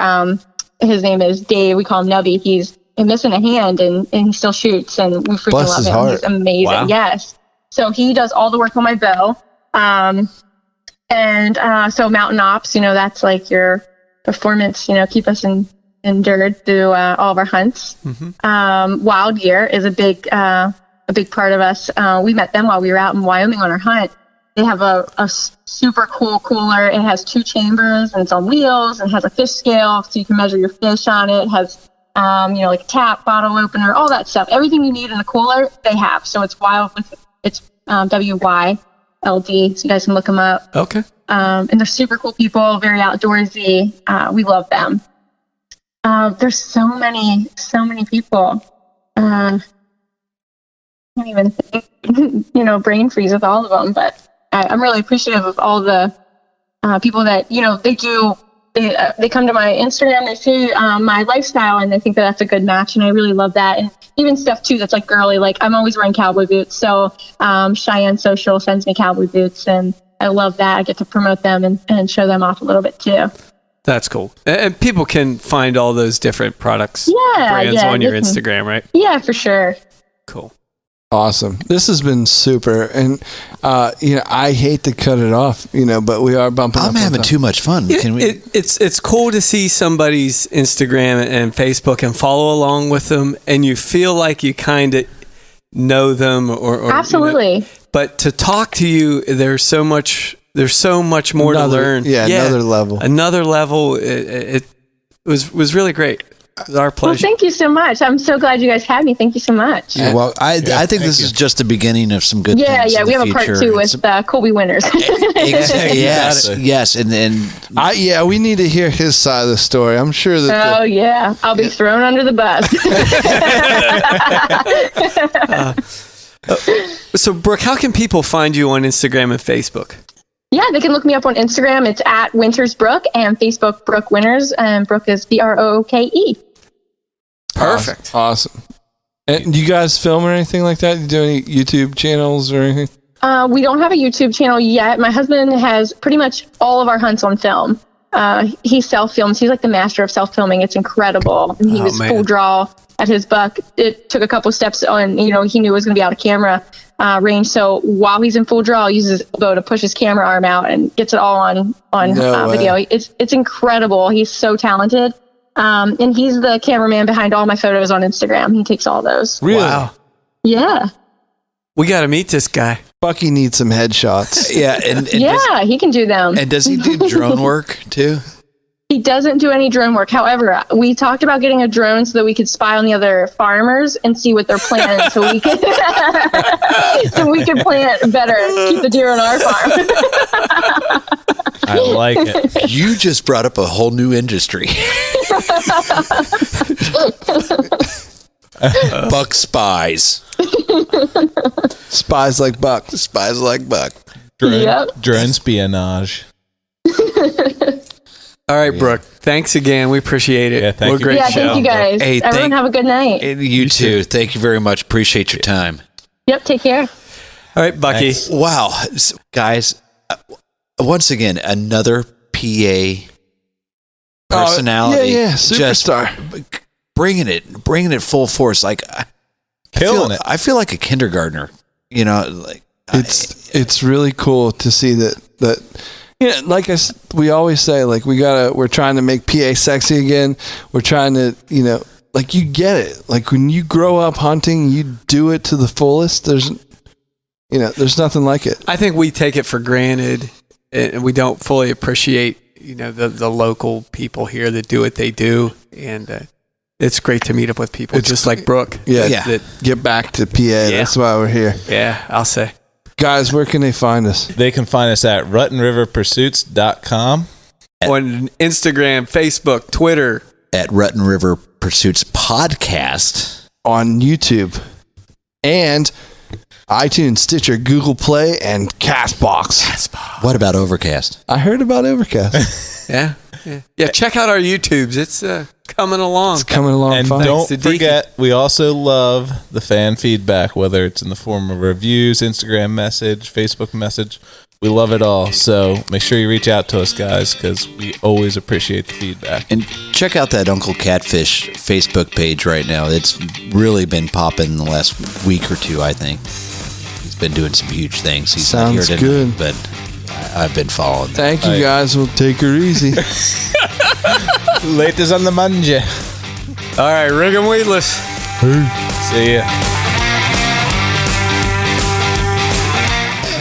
S3: His name is Dave. We call him Nubby. He's missing a hand, and he still shoots, and we freaking
S4: Bless
S3: love
S4: his
S3: him.
S4: heart.
S3: He's amazing.
S8: Wow.
S3: Yes. So he does all the work on my bow. So Mountain Ops, that's like your performance, keep us endured through all of our hunts.
S8: Mm-hmm.
S3: Wild Gear is a big part of us. We met them while we were out in Wyoming on our hunt. They have a super cool cooler. It has 2 chambers, and it's on wheels, and has a fish scale so you can measure your fish on it. It has like a tap, bottle opener, all that stuff. Everything you need in a cooler, they have. So it's WYLD, so you guys can look them up.
S8: Okay.
S3: And they're super cool people, very outdoorsy. We love them. There's so many people. Can't even think, brain freeze with all of them, but I'm really appreciative of all the people that, they come to my Instagram, they see my lifestyle, and they think that that's a good match, and I really love that. And even stuff too that's like girly, like I'm always wearing cowboy boots, so Cheyenne Social sends me cowboy boots, and I love that. I get to promote them and show them off a little bit too.
S8: That's cool. And people can find all those different products, brands
S3: yeah,
S8: on your
S3: they can.
S8: Instagram, right?
S3: Yeah, for sure.
S8: Cool.
S4: Awesome. This has been super. And, I hate to cut it off, but we are bumping up.
S7: I'm having too much fun. Can we?
S8: It's cool to see somebody's Instagram and Facebook and follow along with them, and you feel like you kind of know them or
S3: Absolutely.
S8: but to talk to you, there's so much more to learn.
S4: Yeah, another level.
S8: Another level. It was really great. It was our pleasure.
S3: Well, thank you so much. I'm so glad you guys had me. Thank you so much.
S7: Yeah, well, I think this is just the beginning of some good things.
S3: Yeah,
S7: in
S3: we
S7: the
S3: have a part
S7: future.
S3: 2 with Colby Winters.
S7: Exactly. Yes, and
S4: We need to hear his side of the story. I'm sure that.
S3: Oh, yeah. I'll be thrown under the bus.
S8: So, Brooke, how can people find you on Instagram and Facebook?
S3: Yeah, they can look me up on Instagram. It's at Winters Brooke, and Facebook Brooke Winters, and Brooke is Brooke.
S8: Perfect.
S4: Awesome. And do you guys film or anything like that? Do you do any YouTube channels or anything?
S3: We don't have a YouTube channel yet. My husband has pretty much all of our hunts on film. He self-films. He's like the master of self-filming. It's incredible. And he was full draw at his buck. It took a couple steps on, he knew it was going to be out of camera range. So while he's in full draw, he uses his bow to push his camera arm out and gets it all on video. It's incredible. He's so talented. And he's the cameraman behind all my photos on Instagram. He takes all those.
S4: Really?
S8: Wow.
S3: Yeah.
S8: We got to meet this guy.
S4: Bucky needs some headshots.
S7: yeah, and
S3: he can do them.
S7: And does he do drone work too?
S3: He doesn't do any drone work. However, we talked about getting a drone so that we could spy on the other farmers and see what they're planting, so we could plant better, keep the deer on our farm.
S2: I like it.
S7: You just brought up a whole new industry. Buck spies.
S4: Spies like Buck.
S7: Spies like Buck.
S2: Drone espionage.
S8: All right, Brooke. Thanks again. We appreciate it.
S2: Yeah, thank you.
S8: Great
S3: Yeah,
S8: show.
S3: thank you guys.
S7: Hey,
S3: Everyone have a good night.
S7: You too. Thank you very much. Appreciate your time.
S3: Yep, take care.
S8: All right, Bucky.
S2: Thanks.
S7: Wow. Guys, once again, another PA personality.
S4: Yeah, superstar.
S7: Just bringing it full force. Like,
S2: Killing it.
S7: I feel like a kindergartner, like
S4: It's really cool to see that like we always say, like we're trying to make PA sexy again. We're trying to, like you get it. Like when you grow up hunting, you do it to the fullest. There's nothing like it.
S8: I think we take it for granted, and we don't fully appreciate, the local people here that do what they do. And it's great to meet up with people just like Brooke.
S4: Yeah.
S8: That,
S4: Get back to PA. That's why we're here.
S8: yeah, I'll say.
S4: Guys, where can they find us?
S2: They can find us at RuttenRiverPursuits.com.
S8: On Instagram, Facebook, Twitter.
S7: at Rutten River Pursuits Podcast.
S4: On YouTube and iTunes, Stitcher, Google Play, and Castbox.
S7: What about Overcast?
S4: I heard about Overcast.
S8: Yeah. Check out our YouTubes. It's coming along.
S4: It's coming along
S2: And
S4: fine.
S2: don't
S8: to Deacon.
S2: forget, we also love the fan feedback, whether it's in the form of reviews, Instagram message, Facebook message. We love it all. So make sure you reach out to us, guys, because we always appreciate the feedback.
S7: And check out that Uncle Catfish Facebook page right now. It's really been popping in the last week or two, I think. He's been doing some huge things. He's not here
S4: Sounds
S7: tonight,
S4: good.
S7: but I've been following them.
S4: Thank you, guys. We'll take her easy.
S2: Latest on the manja.
S8: All right, rig 'em weedless.
S2: See ya.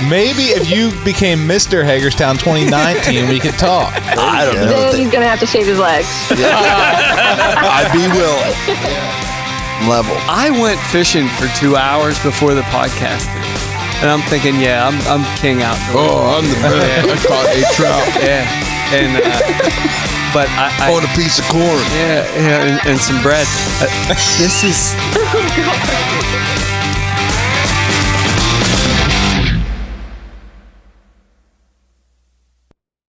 S2: Maybe if you became Mr. Hagerstown 2019, we could talk.
S7: I don't know.
S3: Then he's going to have to shave his legs.
S4: I'd be willing. Level.
S8: I went fishing for 2 hours before the podcast. And I'm thinking, I'm king outdoors.
S4: Oh, I'm the best. I caught a trout
S8: Yeah. And, but I
S4: on a piece of corn.
S8: and some bread. This is